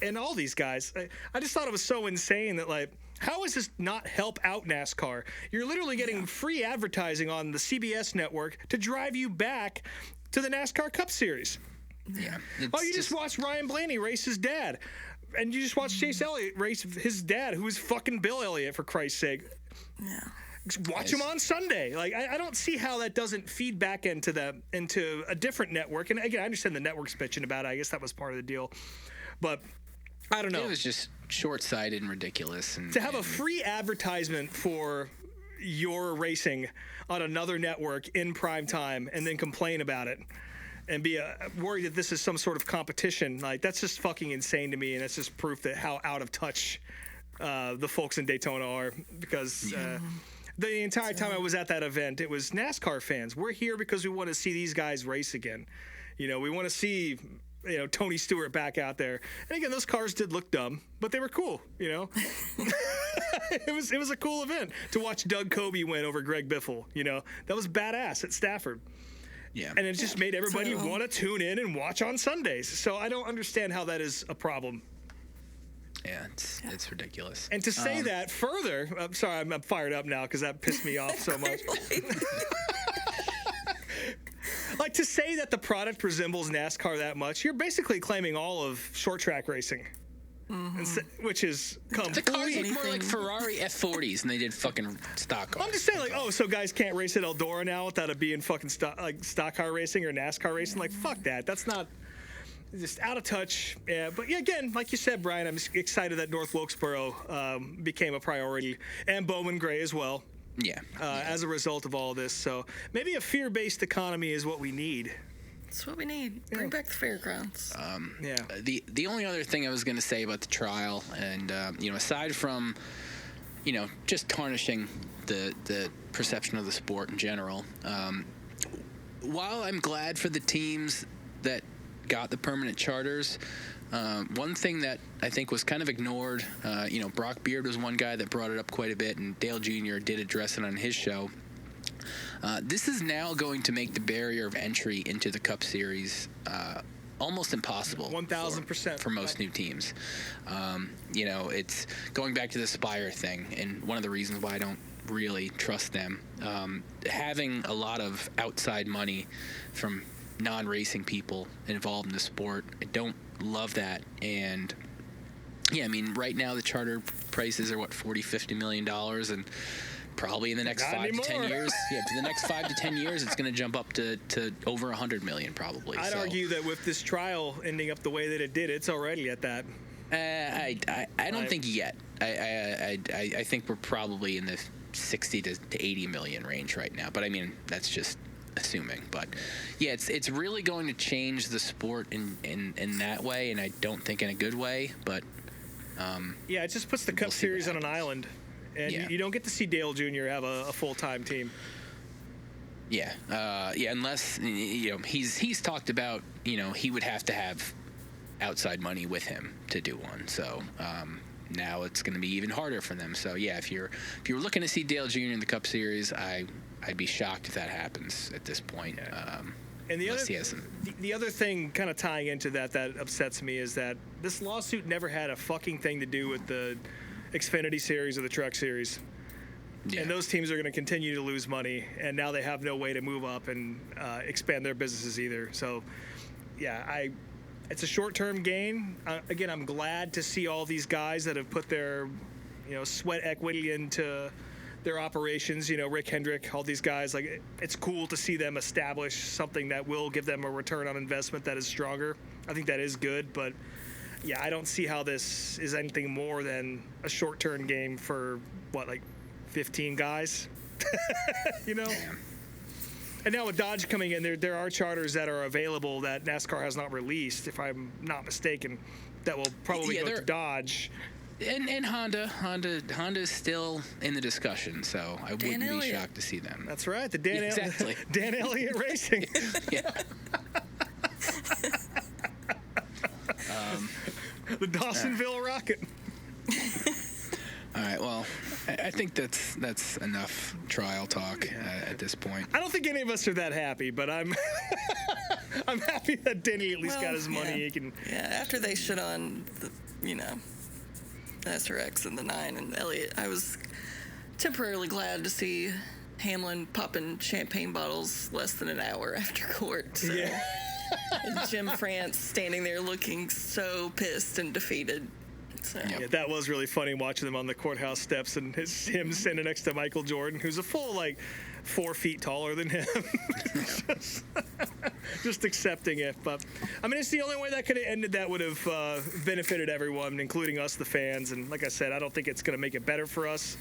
and all these guys. I just thought it was so insane that, like, how does this not help out NASCAR? You're literally getting free advertising on the CBS network to drive you back to the NASCAR Cup Series. Yeah. Oh, you just watched Ryan Blaney race his dad. And you just watched Chase Elliott race his dad, who was fucking Bill Elliott, for Christ's sake. Yeah. Watch him on Sunday. Like, I don't see how that doesn't feed back into a different network. And again, I understand the network's bitching about it. I guess that was part of the deal. But I don't know. It was just short-sighted and ridiculous. And to have a free advertisement for your racing on another network in prime time and then complain about it and be worried that this is some sort of competition, like, that's just fucking insane to me. And that's just proof that how out of touch the folks in Daytona are, because the entire time I was at that event, it was NASCAR fans. We're here because we want to see these guys race again. We want to see, Tony Stewart back out there. And again, those cars did look dumb, but they were cool, It was a cool event to watch Doug Coby win over Greg Biffle, That was badass at Stafford. Yeah. And it just made everybody want to tune in and watch on Sundays. So I don't understand how that is a problem. Yeah, it's ridiculous. And to say that further, I'm sorry, I'm fired up now because that pissed me off so much. Like, to say that the product resembles NASCAR that much, you're basically claiming all of short track racing, which is the cars look more like Ferrari F40s, and they did fucking stock cars. I'm just saying, like, so guys can't race at Eldora now without it being fucking stock car racing or NASCAR racing. Like, fuck that. That's not. Just out of touch. Yeah, but again, like you said, Brian, I'm excited that North Wilkesboro became a priority, and Bowman Gray as well. Yeah. As a result of all this, so maybe a fear-based economy is what we need. That's what we need. Bring back the fairgrounds. The only other thing I was going to say about the trial, and aside from, just tarnishing the perception of the sport in general, while I'm glad for the teams that got the permanent charters, One thing that I think was kind of ignored, Brock Beard was one guy that brought it up quite a bit, and Dale Jr. did address it on his show. This is now going to make the barrier of entry into the Cup Series almost impossible. 1,000% for most new teams. It's going back to the Spire thing, and one of the reasons why I don't really trust them. Having a lot of outside money from non-racing people involved in the sport, I don't love that. And yeah, I mean, right now the charter prices are $40-50 million, and probably in the next 5 to 10 years, to the next 5 to 10 years, it's going to jump up to over 100 million probably. I'd argue that with this trial ending up the way that it did, it's already at that. I don't think yet. I think we're probably in the 60 to 80 million range right now. But I mean, that's just assuming. But yeah, it's really going to change the sport in that way, and I don't think in a good way. But it just puts the Cup Series on an island. And you don't get to see Dale Jr. have a full-time team. Yeah, unless he's talked about he would have to have outside money with him to do one. So now it's going to be even harder for them. So yeah, if you're looking to see Dale Jr. in the Cup Series, I'd be shocked if that happens at this point. Yeah. And the other thing kind of tying into that upsets me is that this lawsuit never had a fucking thing to do with the Xfinity Series or the Truck Series. Yeah. And those teams are going to continue to lose money, and now they have no way to move up and expand their businesses either. So, yeah, it's a short-term gain. Again, I'm glad to see all these guys that have put their, sweat equity into their operations. Rick Hendrick, all these guys. Like, it's cool to see them establish something that will give them a return on investment that is stronger. I think that is good, but yeah, I don't see how this is anything more than a short-term game for, 15 guys? Damn. And now with Dodge coming in, there are charters that are available that NASCAR has not released, if I'm not mistaken, that will probably go to Dodge. And Honda's still in the discussion, so I wouldn't be shocked to see them. That's right, the Dan Elliott Racing. Yeah. The Dawsonville Rocket. All right. Well, I think that's enough trial talk at this point. I don't think any of us are that happy, but I'm I'm happy that Denny at least got his money. Yeah. He can. Yeah. After they shit on the SRX and the 9 and Elliott, I was temporarily glad to see Hamlin popping champagne bottles less than an hour after court. So. Yeah. And Jim France standing there looking so pissed and defeated. So. Yeah, that was really funny watching them on the courthouse steps and him standing next to Michael Jordan, who's a full 4 feet taller than him. just accepting it. But I mean, it's the only way that could have ended that would have benefited everyone, including us, the fans. And like I said, I don't think it's going to make it better for us,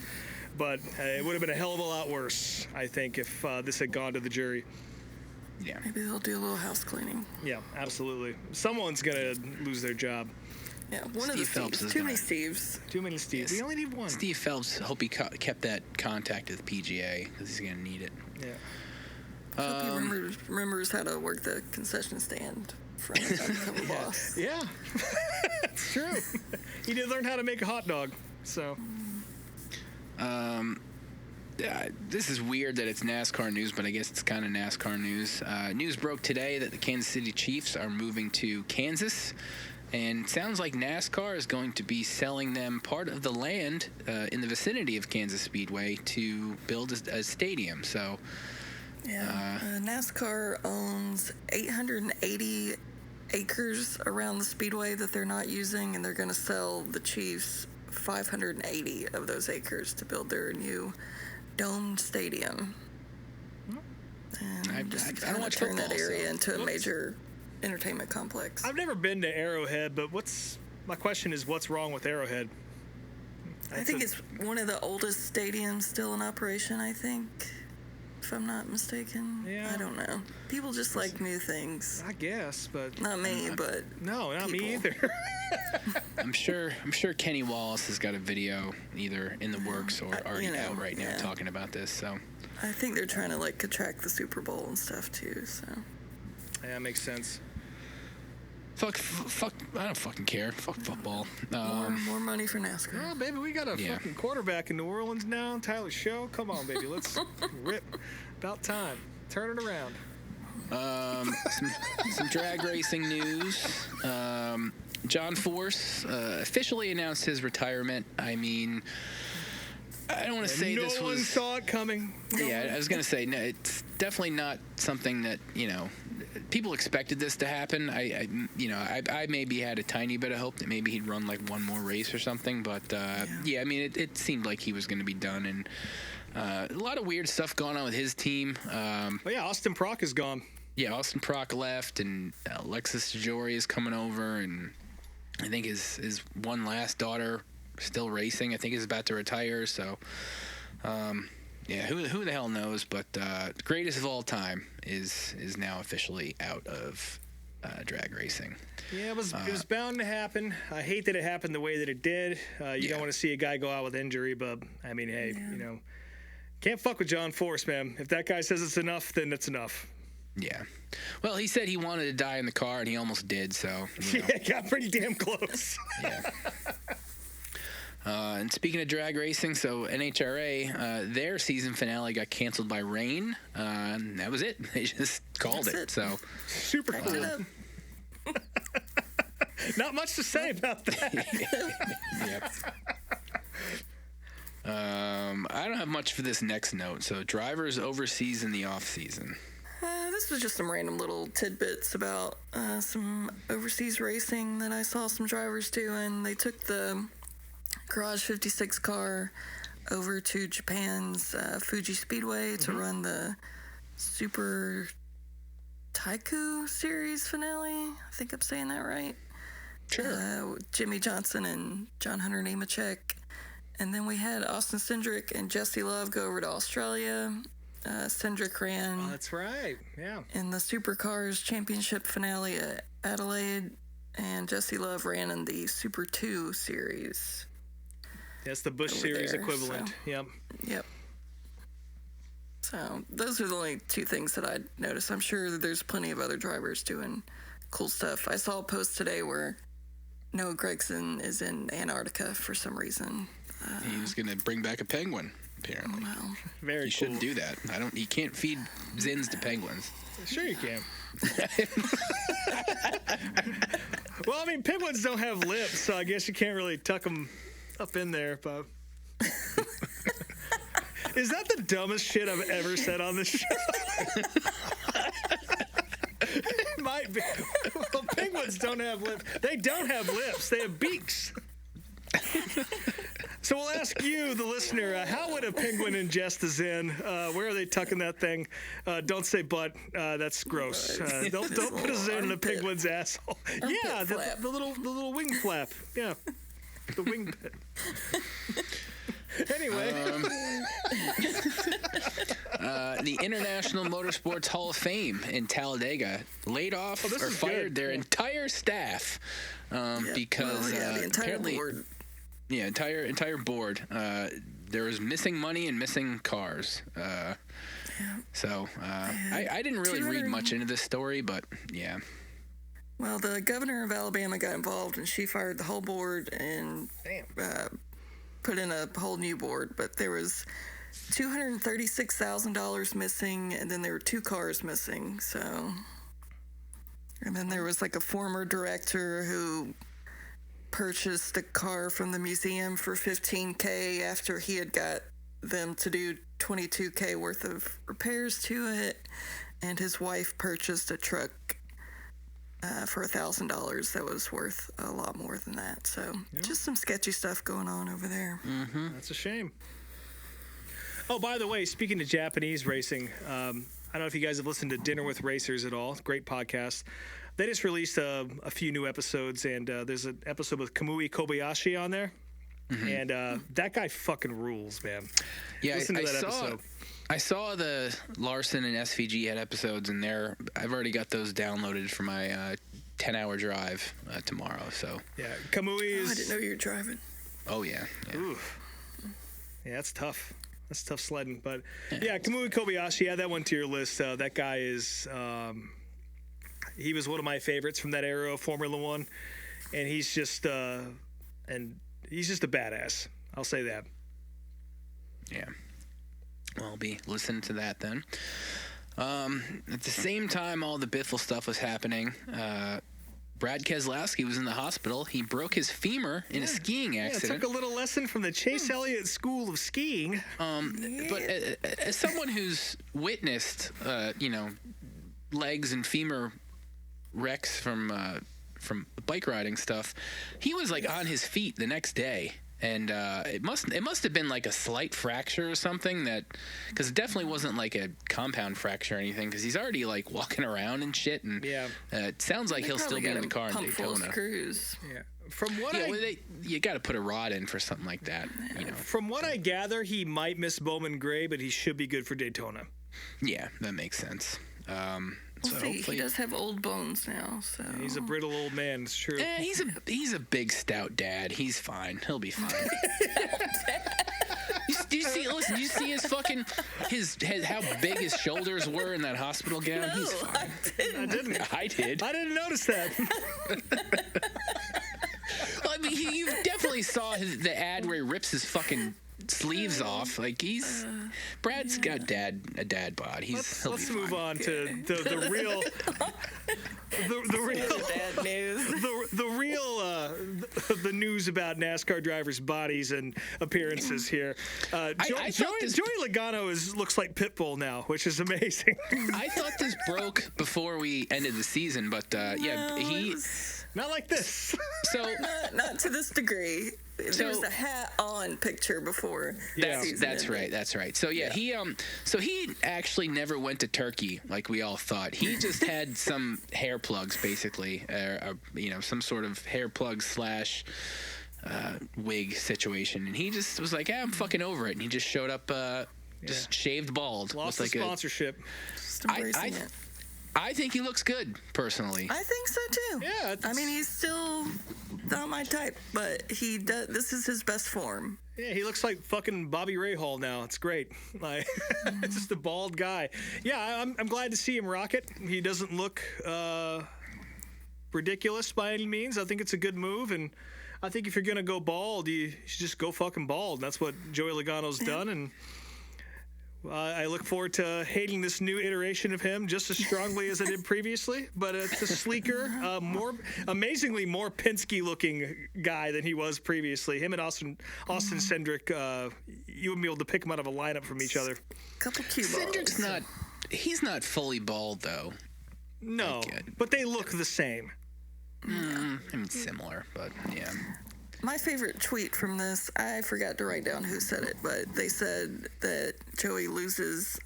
but it would have been a hell of a lot worse, I think, if this had gone to the jury. Yeah. Maybe they'll do a little house cleaning. Yeah, absolutely. Someone's going to lose their job. Yeah, one of the Steves. Too many Steves. Too many Steves. Yes. We only need one. Steve Phelps, hope he kept that contact with the PGA because he's going to need it. Yeah. Hope he remembers how to work the concession stand for an undercover boss. Yeah. That's true. He did learn how to make a hot dog, so. This is weird that it's NASCAR news, but I guess it's kind of NASCAR news. News broke today that the Kansas City Chiefs are moving to Kansas, and sounds like NASCAR is going to be selling them part of the land in the vicinity of Kansas Speedway to build a stadium. So, NASCAR owns 880 acres around the speedway that they're not using, and they're going to sell the Chiefs 580 of those acres to build their new domed stadium. And I don't watch turn that football, area so. into a major entertainment complex. I've never been to Arrowhead, but my question is, what's wrong with Arrowhead? I think it's one of the oldest stadiums still in operation, I think, if I'm not mistaken. Yeah. I don't know. People just like new things. I guess, but Not me, but no, not people. me either. I'm sure Kenny Wallace has got a video either in the works or already out right now talking about this. So I think they're trying to attract the Super Bowl and stuff too. So yeah, that makes sense. Fuck, I don't fucking care. Fuck football. More money for NASCAR. Oh, baby, we got a fucking quarterback in New Orleans now. Tyler Show. Come on, baby. Let's rip. About time. Turn it around. Some drag racing news. John Force officially announced his retirement. I mean, I don't want to say this was... No one saw it coming. I was going to say, no, it's definitely not something that, people expected this to happen. I maybe had a tiny bit of hope that maybe he'd run like one more race or something. But, I mean, it seemed like he was going to be done. And a lot of weird stuff going on with his team. Austin Prock is gone. Yeah, Austin Prock left, and Alexis Jory is coming over, and I think his one last daughter still racing. I think is about to retire. So, who the hell knows? But the greatest of all time is now officially out of drag racing. Yeah, it was bound to happen. I hate that it happened the way that it did. You don't want to see a guy go out with injury, but I mean, hey, can't fuck with John Force, man. If that guy says it's enough, then it's enough. Yeah. Well, he said he wanted to die in the car, and he almost did, so... Yeah, got pretty damn close. Yeah. And speaking of drag racing, so NHRA, their season finale got canceled by rain. And that was it. They just called it. So super cool. Not much to say about that. Yep. I don't have much for this next note. So drivers overseas in the off season. This was just some random little tidbits about some overseas racing that I saw some drivers doing. They took the Garage 56 car over to Japan's Fuji Speedway to run the Super Taiku Series finale. I think I'm saying that right. Sure. Jimmy Johnson and John Hunter Nemechek. And then we had Austin Cindric and Jesse Love go over to Australia. Cindric ran. Oh, that's right. Yeah. In the Supercars Championship finale at Adelaide, and Jesse Love ran in the Super 2 series. That's the Busch Series equivalent. So, Yep. So those are the only two things that I noticed. I'm sure that there's plenty of other drivers doing cool stuff. I saw a post today where Noah Gragson is in Antarctica for some reason. He was going to bring back a penguin. Apparently, wow. Very he cool. shouldn't do that. He can't feed Zins to penguins. Sure you can. Well, I mean, penguins don't have lips, so I guess you can't really tuck them up in there, but... Is that the dumbest shit I've ever said on this show? It might be. Well, penguins don't have lips. They don't have lips. They have beaks. So we'll ask you, the listener, how would a penguin ingest a Zin? Where are they tucking that thing? Don't say butt. That's gross. Don't put a Zin in a penguin's asshole. Yeah, the little wing flap. Yeah, the wing pit. Anyway. The International Motorsports Hall of Fame in Talladega laid off or fired their entire staff because the entire apparently... board. Yeah, entire board. There was missing money and missing cars. So I didn't really read much into this story, but yeah. Well, the governor of Alabama got involved, and she fired the whole board and put in a whole new board. But there was $236,000 missing, and then there were 2 cars missing. So, and then there was like a former director who purchased a car from the museum for $15,000 after he had got them to do $22,000 worth of repairs to it, and his wife purchased a truck for $1,000 that was worth a lot more than that. So just some sketchy stuff going on over there. Mm-hmm. That's a shame. Oh, by the way, speaking of Japanese racing, I don't know if you guys have listened to Dinner with Racers at all. Great podcast. They just released a few new episodes, and there's an episode with Kamui Kobayashi on there. Mm-hmm. And that guy fucking rules, man. Yeah, Listen to that episode. I saw the Larson and SVG had episodes in there. I've already got those downloaded for my 10-hour drive tomorrow. So yeah, Kamui is... I didn't know you were driving. Oh, yeah. Oof. Yeah, that's tough. That's tough sledding. But yeah, Kamui Kobayashi, add that one to your list. That guy is... he was one of my favorites from that era of Formula One, and he's just a badass. I'll say that. Yeah. Well, I'll be listening to that then. At the same time all the Biffle stuff was happening, Brad Keselowski was in the hospital. He broke his femur in a skiing accident. Took a little lesson from the Chase Elliott School of Skiing. But as someone who's witnessed, legs and femur wrecks from bike riding stuff, he was like on his feet the next day. And it must have been like a slight fracture or something, because it definitely wasn't like a compound fracture or anything, because he's already like walking around and shit, and it sounds like he'll still be in the car in Daytona. Screws. Yeah. From what you got to put a rod in for something like that. From what I gather, he might miss Bowman Gray, but he should be good for Daytona. Yeah, that makes sense. We'll see. He does have old bones now, so he's a brittle old man. It's true. He's a big stout dad. He's fine. He'll be fine. Do you see his fucking how big his shoulders were in that hospital gown? No, he's fine. I didn't. I did. I didn't notice that. Well, I mean, you definitely saw the ad where he rips his fucking sleeves off. Like Brad's got a dad bod. Let's move on to the real bad news. The news about NASCAR drivers' bodies and appearances here. Joey Logano looks like Pitbull now, which is amazing. I thought this broke before we ended the season, but not like this. So not to this degree. There was a hat on picture before. That's right. So he actually never went to Turkey like we all thought. He just had some hair plugs, basically, some sort of hair plug / wig situation, and he just was like, I'm fucking over it, and he just showed up, just shaved bald. Lost the sponsorship. Just embracing it. I think he looks good, personally. I think so too. Yeah. I mean, he's still not my type, but he does. This is his best form. Yeah, he looks like fucking Bobby Rahal now. It's great. Like, just a bald guy. Yeah, I'm glad to see him rock it. He doesn't look ridiculous by any means. I think it's a good move, and I think if you're gonna go bald, you should just go fucking bald. And that's what Joey Logano's done, and I look forward to hating this new iteration of him just as strongly as I did previously. But it's a sleeker, amazingly more Penske-looking guy than he was previously. Him and Austin Cindric, you wouldn't be able to pick them out of a lineup from each other. Couple cue balls. Cindric's he's not fully bald, though. No, but they look the same. I mean, similar, but yeah. My favorite tweet from this, I forgot to write down who said it, but they said that Joey loses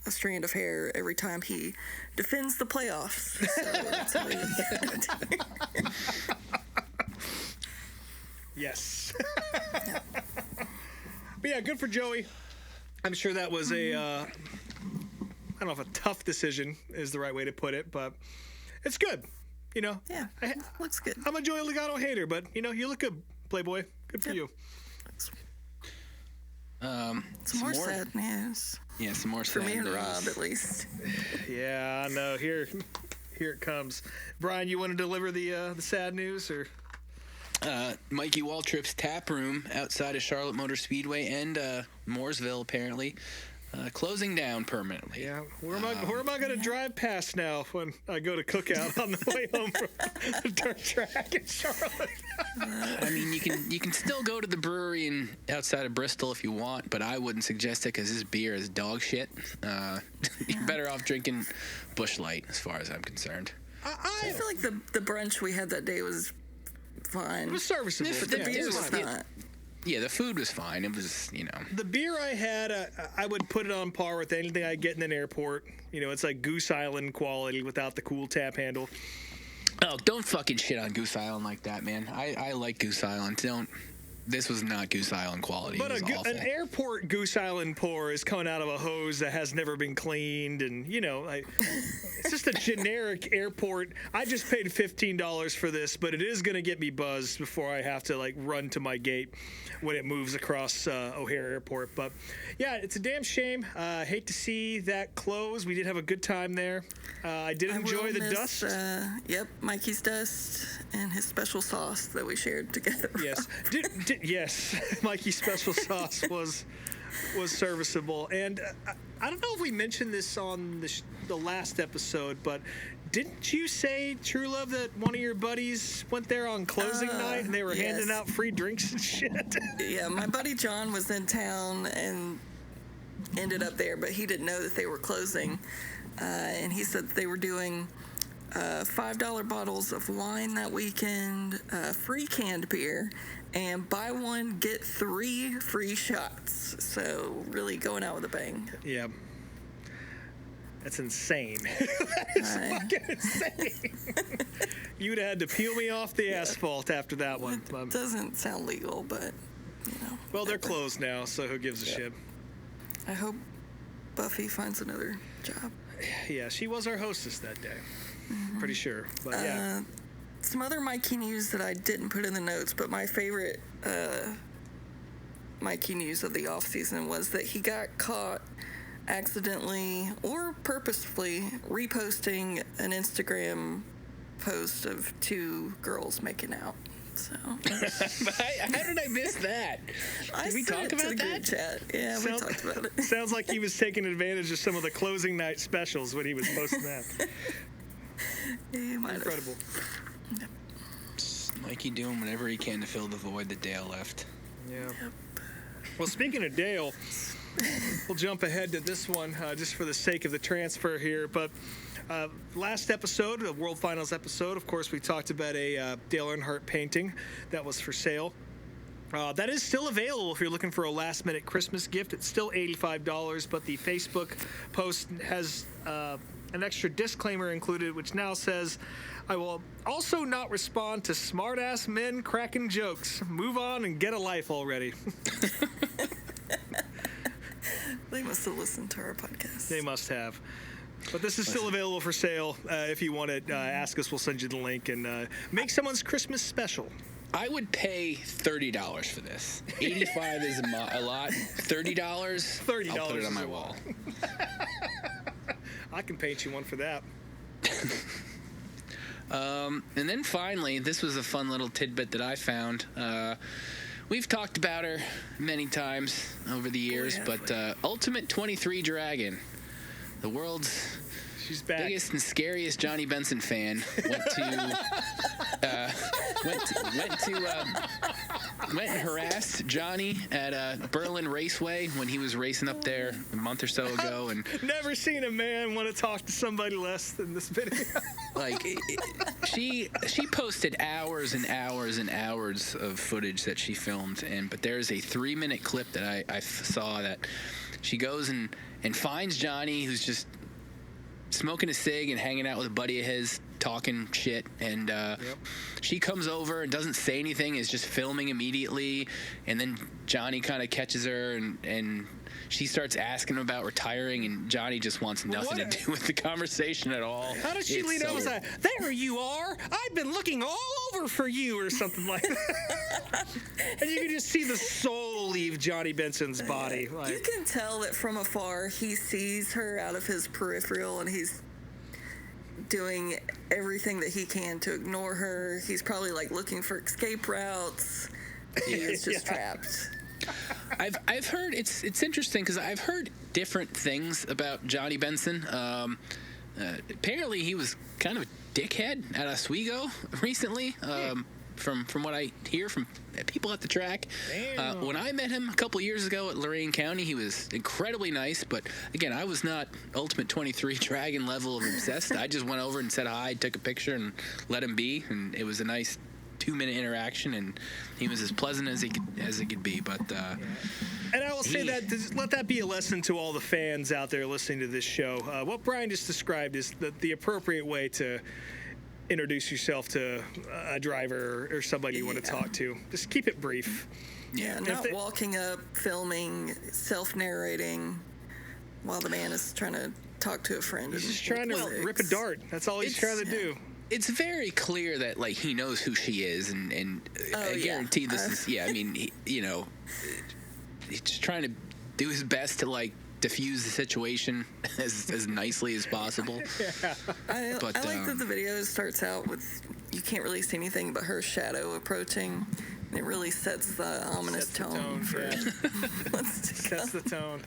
a strand of hair every time he defends the playoffs. So that's all you got. Yes. But yeah, good for Joey. I'm sure that was I don't know if a tough decision is the right way to put it, but it's good. Yeah, looks good. I'm a Joey Logano hater, but you look good, Playboy. Good for you. Some more sad news. Yeah, some more sad news. For me and Rob, at least. Yeah, I know. Here it comes. Brian, you want to deliver the sad news, or? Mikey Waltrip's Tap Room outside of Charlotte Motor Speedway and Mooresville, apparently, closing down permanently. Yeah, where am I going to drive past now when I go to Cookout on the way home from the dirt track in Charlotte? I mean, you can still go to the brewery outside of Bristol if you want, but I wouldn't suggest it because this beer is dog shit. You're better off drinking Busch Light, as far as I'm concerned. I feel like the brunch we had that day was fine. It was serviceable. But the beer was not. Yeah, the food was fine. It was, The beer I had, I would put it on par with anything I get in an airport. It's like Goose Island quality without the cool tap handle. Oh, don't fucking shit on Goose Island like that, man. I like Goose Island. this was not Goose Island quality. But it was awful. an airport Goose Island pour is coming out of a hose that has never been cleaned, and it's just a generic airport. I just paid $15 for this, but it is going to get me buzzed before I have to run to my gate when it moves across O'Hare Airport. But yeah, it's a damn shame. Hate to see that close. We did have a good time there. I did enjoy the dust. Mikey's dust and his special sauce that we shared together. Yes. Yes, Mikey's special sauce was serviceable, and I don't know if we mentioned this on the last episode, but didn't you say, True Love, that one of your buddies went there on closing night and they were handing out free drinks and shit? Yeah, my buddy John was in town and ended up there, but he didn't know that they were closing, and he said that they were doing $5 bottles of wine that weekend, free canned beer, and buy one, get 3 free shots. So really going out with a bang. Yeah. That's insane. That is fucking insane. You'd have had to peel me off the asphalt after that one. It doesn't sound legal, but, Well, they're closed now, so who gives a shit? I hope Buffy finds another job. Yeah, she was our hostess that day. Pretty sure, but yeah. Some other Mikey news that I didn't put in the notes, but my favorite Mikey news of the off season was that he got caught accidentally or purposefully reposting an Instagram post of 2 girls making out. So How did I miss that? Did we talk about that? Chat. Yeah, we talked about it. Sounds like he was taking advantage of some of the closing night specials when he was posting that. Incredible. Yep. Mikey doing whatever he can to fill the void that Dale left. Yeah. Yep. Well, speaking of Dale, we'll jump ahead to this one just for the sake of the transfer here. But last episode, the World Finals episode, of course, we talked about a Dale Earnhardt painting that was for sale. That is still available if you're looking for a last-minute Christmas gift. It's still $85, but the Facebook post has an extra disclaimer included, which now says, I will also not respond to smart-ass men cracking jokes. Move on and get a life already. They must have listened to our podcast. They must have. But this is still available for sale. If you want it, ask us. We'll send you the link and make someone's Christmas special. I would pay $30 for this. $85 is a lot. $30? $30. I'll put it on my wall. I can paint you one for that. And then finally, this was a fun little tidbit that I found. We've talked about her many times over the years, but Ultimate 23 Dragon, the world's biggest and scariest Johnny Benson fan, went and harassed Johnny at Berlin Raceway when he was racing up there a month or so ago. And never seen a man want to talk to somebody less than this video. She posted hours and hours and hours of footage that she filmed, but there's a 3-minute clip that I saw that she goes and finds Johnny, who's just smoking a cig and hanging out with a buddy of his, talking shit, and she comes over and doesn't say anything, is just filming immediately, and then Johnny kind of catches her, and she starts asking him about retiring, and Johnny just wants nothing to do with the conversation at all. How does she lean over and say, there you are, I've been looking all over for you, or something like that. And you can just see the soul leave Johnny Benson's body. You can tell that from afar he sees her out of his peripheral, and he's doing everything that he can to ignore her. He's probably looking for escape routes. He is just trapped. I've heard it's interesting because I've heard different things about Johnny Benson. Apparently he was kind of a dickhead at Oswego recently. From what I hear from people at the track. When I met him a couple years ago at Lorain County, he was incredibly nice, but again, I was not Ultimate 23 Dragon level of obsessed. I just went over and said hi, took a picture, and let him be, and it was a nice 2-minute interaction, and he was as pleasant as it could be. But and I will say that, let that be a lesson to all the fans out there listening to this show. What Brian just described is the appropriate way to introduce yourself to a driver or somebody you want to talk to. Just keep it brief. Yeah, not walking up, filming, self-narrating while the man is trying to talk to a friend. He's just trying to rip a dart. That's all he's trying to do. It's very clear that like he knows who she is, and I guarantee this is I mean he's just trying to do his best to like diffuse the situation as nicely as possible. I like that the video starts out with you can't really see anything but her shadow approaching. And it really sets the ominous tone for sets the tone.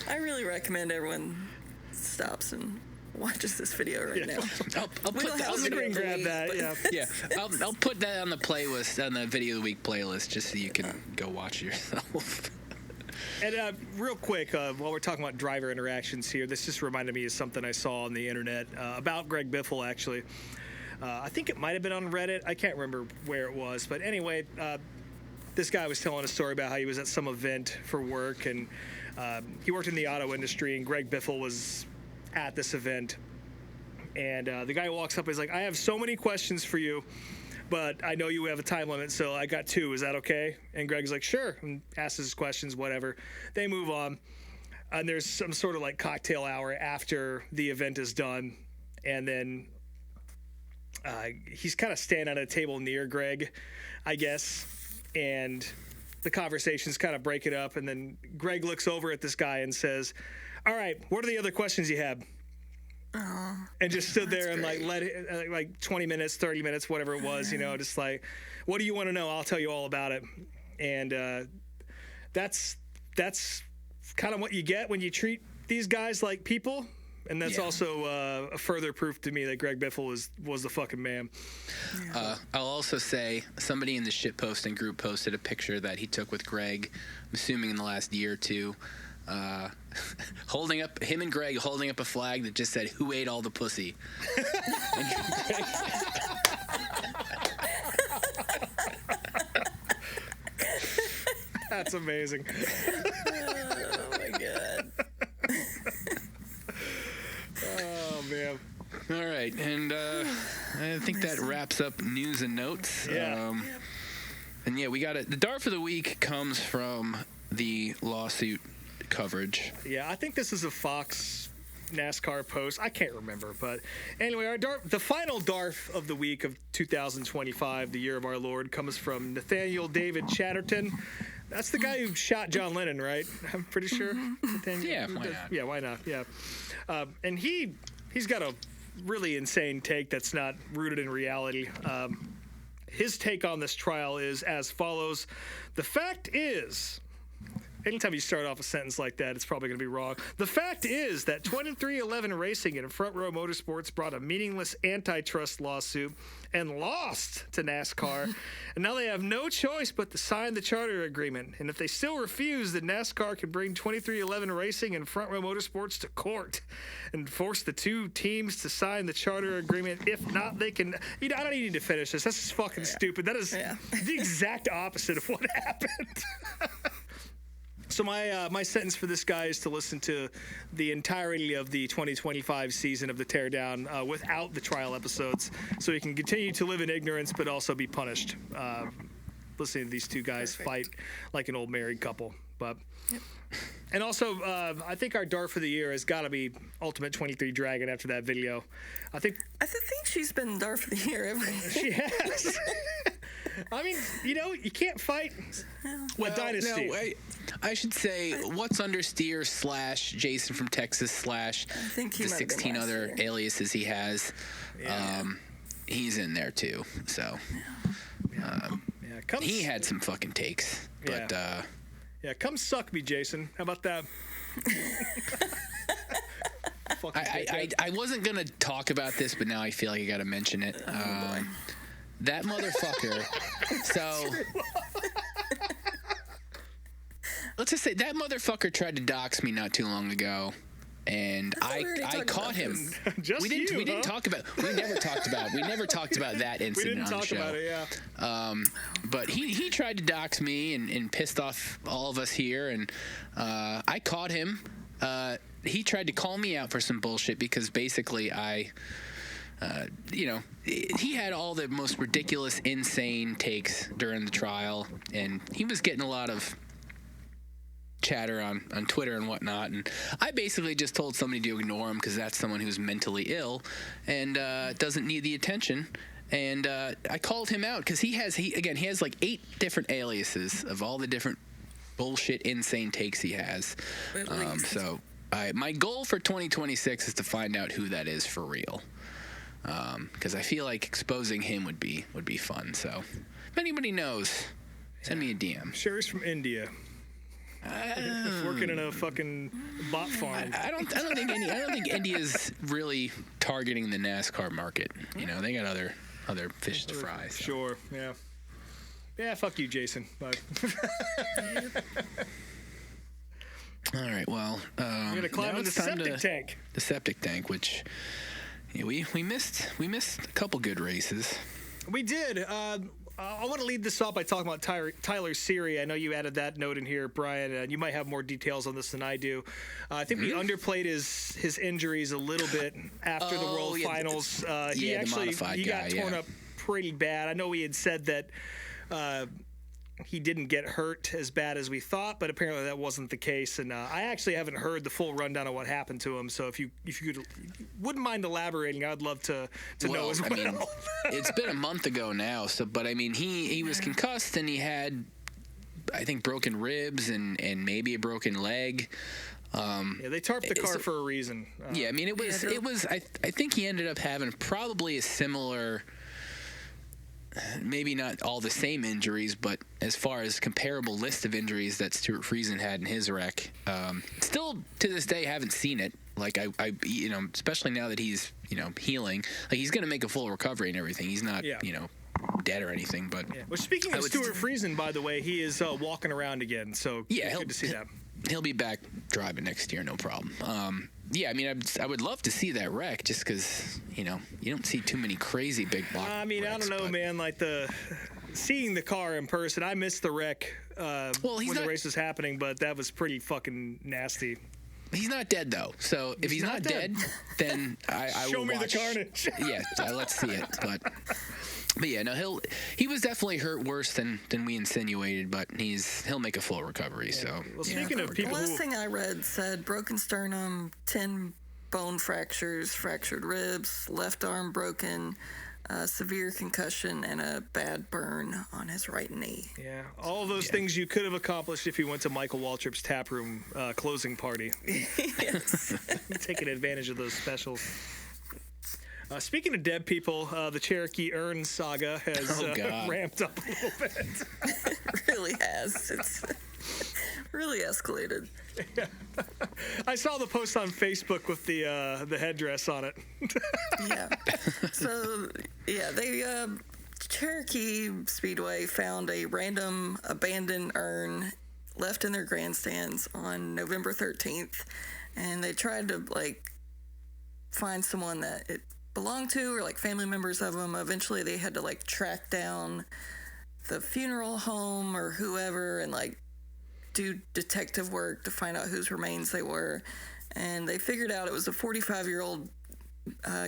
I really recommend everyone stops and watches this video right now. I'll put that. I'll screen grab that. Yeah. I'll put that on the playlist, on the video of the week playlist, just so you can go watch it yourself. And real quick, while we're talking about driver interactions here, this just reminded me of something I saw on the internet about Greg Biffle, actually. I think it might have been on Reddit. I can't remember where it was. But anyway, this guy was telling a story about how he was at some event for work, and he worked in the auto industry, and Greg Biffle was at this event. And the guy walks up and he's like, I have so many questions for you, but I know you have a time limit, so I got 2. Is that okay? And Greg's like, sure, and asks his questions, whatever. They move on, and there's some sort of like cocktail hour after the event is done, and then he's kind of standing at a table near Greg, I guess, and the conversation's kind of breaking up, and then Greg looks over at this guy and says, all right, what are the other questions you have? And just stood there and like let it, like 20 minutes, 30 minutes, whatever it was, just like, what do you want to know? I'll tell you all about it. And that's kind of what you get when you treat these guys like people. And that's also a further proof to me that Greg Biffle was the fucking man. I'll also say somebody in the shitposting group posted a picture that he took with Greg, I'm assuming in the last year or two, holding up him and Greg holding up a flag that just said, "Who ate all the pussy?" That's amazing. Oh my god. Oh man. All right, and I think that wraps up news and notes. Yeah. And we got it. The dart for the week comes from the lawsuit coverage. Yeah, I think this is a Fox NASCAR post. I can't remember, but anyway, the final DARF of the week of 2025, the year of our Lord, comes from Nathaniel David Chatterton. That's the guy who shot John Lennon, right? I'm pretty sure. Yeah, why not? Yeah, why not? Yeah, and he's got a really insane take that's not rooted in reality. His take on this trial is as follows: the fact is. Anytime you start off a sentence like that, it's probably going to be wrong. The fact is that 2311 Racing and Front Row Motorsports brought a meaningless antitrust lawsuit and lost to NASCAR. And now they have no choice but to sign the charter agreement. And if they still refuse, then NASCAR can bring 2311 Racing and Front Row Motorsports to court and force the two teams to sign the charter agreement. If not, they can... I don't even need to finish this. That's just fucking stupid. That is the exact opposite of what happened. So my sentence for this guy is to listen to the entirety of the 2025 season of the Teardown without the trial episodes, so he can continue to live in ignorance but also be punished. Listening to these two guys fight like an old married couple. But and also, I think our dart for the year has got to be Ultimate 23 Dragon after that video. I think she's been dart for the year every year. She has. I mean, you can't fight a dynasty. No, I should say, what's under steer / Jason from Texas / the 16 other aliases he has. He's in there too. So he had some fucking takes. But come suck me, Jason. How about that? I wasn't gonna talk about this, but now I feel like I gotta mention it. That motherfucker. So let's just say that motherfucker tried to dox me not too long ago, and I caught him. We never talked about that incident on the show. We didn't talk about it, but he tried to dox me and pissed off all of us here, and I caught him. He tried to call me out for some bullshit because basically I you know, he had all the most ridiculous, insane takes during the trial, and he was getting a lot of chatter on Twitter and whatnot, and I basically just told somebody to ignore him because that's someone who's mentally ill and doesn't need the attention. And I called him out because he has like 8 different aliases of all the different bullshit, insane takes he has. So my goal for 2026 is to find out who that is for real, because I feel like exposing him would be fun. So if anybody knows, send me a DM. Sure, he's from India. Working in a fucking bot farm. I don't think India's really targeting the NASCAR market. You know, they got other fish to fry. So. Sure, yeah. Yeah, fuck you, Jason. Bye. All right, well, we're gonna climb in the septic tank. The septic tank, which we missed a couple good races. We did. I want to lead this off by talking about Tyler Seary. I know you added that note in here, Brian. You might have more details on this than I do. I think we underplayed his injuries a little bit after the World Finals. He got torn up pretty bad. I know we had said that he didn't get hurt as bad as we thought, but apparently that wasn't the case. And I actually haven't heard the full rundown of what happened to him. So if you wouldn't mind elaborating, I'd love to know as well. I mean, it's been a month ago now. But I mean, he was concussed and he had, I think, broken ribs and maybe a broken leg. They tarped the car for a reason. I mean, it was. I think he ended up having probably a similar. Maybe not all the same injuries, but as far as comparable list of injuries that Stuart Friesen had in his wreck, still to this day haven't seen it. Like I especially now that he's healing, like he's gonna make a full recovery and everything. He's not dead or anything. But well, speaking of Stuart Friesen, by the way, he is walking around again. So good to see that. He'll be back driving next year, no problem. I mean, I would love to see that wreck just because, you don't see too many crazy big block I mean, wrecks, I don't know, man. Like seeing the car in person, I missed the wreck when the race was happening, but that was pretty fucking nasty. He's not dead, though. So if he's not dead, then I will Show me watch. the carnage. Let's see it. But yeah, no, he was definitely hurt worse than we insinuated, but he'll make a full recovery. So well, speaking of people, the last thing I read said broken sternum, 10 bone fractures, fractured ribs, left arm broken, severe concussion, and a bad burn on his right knee. Yeah, all those things you could have accomplished if you went to Michael Waltrip's taproom closing party. Yes, taking advantage of those specials. Speaking of dead people, the Cherokee Urn saga has ramped up a little bit. It really has. It's really escalated. Yeah. I saw the post on Facebook with the headdress on it. Yeah. So, they Cherokee Speedway found a random abandoned urn left in their grandstands on November 13th, and they tried to find someone that it belonged to or family members of them. Eventually they had to track down the funeral home or whoever and do detective work to find out whose remains they were, and they figured out it was a 45-year-old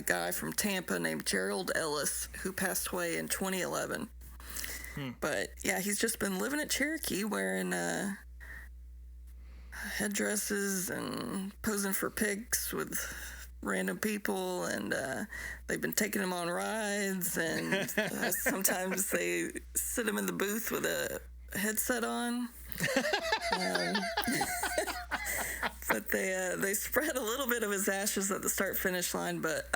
guy from Tampa named Gerald Ellis who passed away in 2011. But he's just been living at Cherokee wearing headdresses and posing for pics with random people, and they've been taking him on rides, and sometimes they sit him in the booth with a headset on. But they spread a little bit of his ashes at the start-finish line, but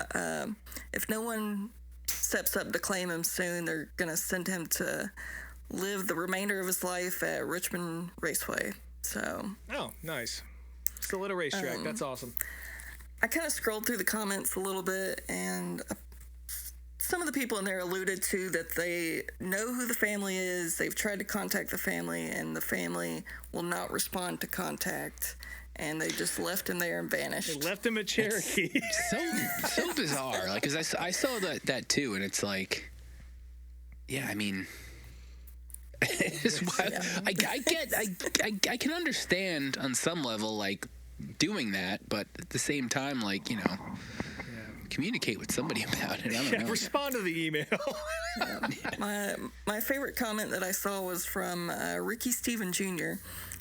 if no one steps up to claim him soon, they're going to send him to live the remainder of his life at Richmond Raceway. So. Oh, nice. Still at a racetrack. That's awesome. I kind of scrolled through the comments a little bit, and some of the people in there alluded to that they know who the family is. They've tried to contact the family, and the family will not respond to contact, and they just left him there and vanished. They left him at Cherokee. It's so bizarre. Because I saw that too, and it's I mean, I can understand on some level doing that, but at the same time, communicate with somebody about it. I don't know. Respond to the email. My favorite comment that I saw was from Ricky Steven Jr.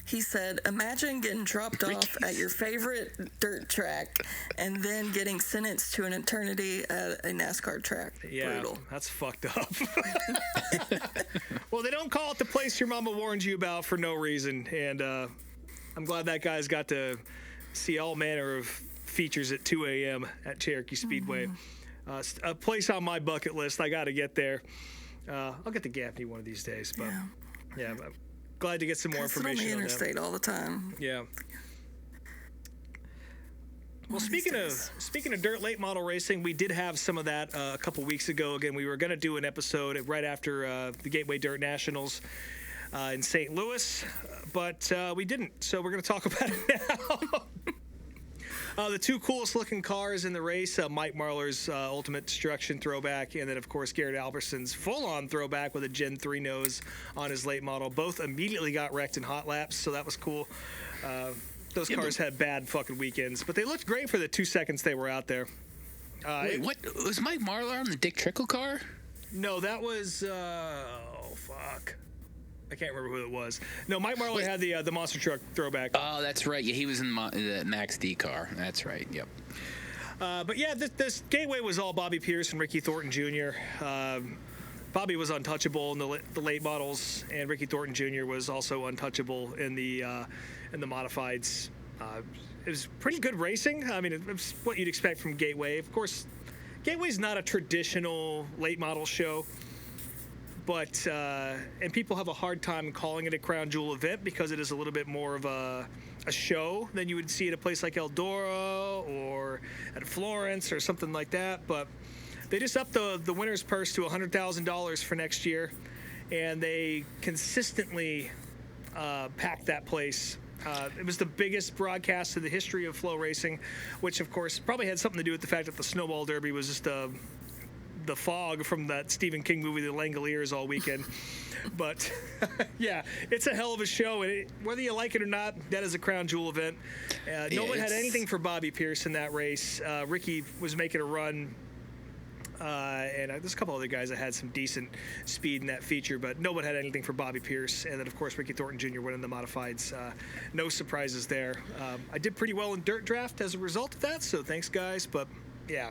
He said, imagine getting dropped off at your favorite dirt track and then getting sentenced to an eternity at a NASCAR track. Yeah, Brutal. That's fucked up. Well, they don't call it the place your mama warned you about for no reason. And I'm glad that guy's got to see all manner of features at 2 a.m. at Cherokee Speedway. A place on my bucket list. I got to get there. I'll get to Gaffney one of these days. But yeah, I'm glad to get some more information on the on interstate that. all the time. Yeah. Well, speaking of dirt late model racing, we did have some of that a couple weeks ago. Again, we were going to do an episode right after the Gateway Dirt Nationals in St. Louis, but we didn't. So we're going to talk about it now. The two coolest looking cars in the race, Mike Marlar's Ultimate Destruction throwback, and then, of course, Garrett Alberson's full-on throwback with a Gen 3 nose on his late model. Both immediately got wrecked in hot laps, so that was cool. Those cars had bad fucking weekends, but they looked great for the 2 seconds they were out there. Wait, what? Was Mike Marlar on the Dick Trickle car? No, that was... oh, fuck. I can't remember who it was. No, Mike Marlar had the monster truck throwback. Oh, that's right. Yeah, he was in the Max D car. That's right. Yep. But yeah, this Gateway was all Bobby Pierce and Ricky Thornton Jr. Bobby was untouchable in the late models, and Ricky Thornton Jr. was also untouchable in the modifieds. It was pretty good racing. I mean, it was what you'd expect from Gateway. Of course, Gateway's not a traditional late model show. But, and people have a hard time calling it a crown jewel event because it is a little bit more of a show than you would see at a place like Eldora or at Florence or something like that. But they just upped the winner's purse to $100,000 for next year, and they consistently packed that place. It was the biggest broadcast in the history of Flow Racing, which, of course, probably had something to do with the fact that the Snowball Derby was just the fog from that Stephen King movie, The Langoliers, all weekend. But yeah, it's a hell of a show, and whether you like it or not, that is a crown jewel event. No one had anything for Bobby Pierce in that race. Ricky was making a run, and there's a couple other guys that had some decent speed in that feature, but no one had anything for Bobby Pierce. And then, of course, Ricky Thornton Jr. winning the modifieds. No surprises there. I did pretty well in Dirt Draft as a result of that, so thanks, guys. But yeah,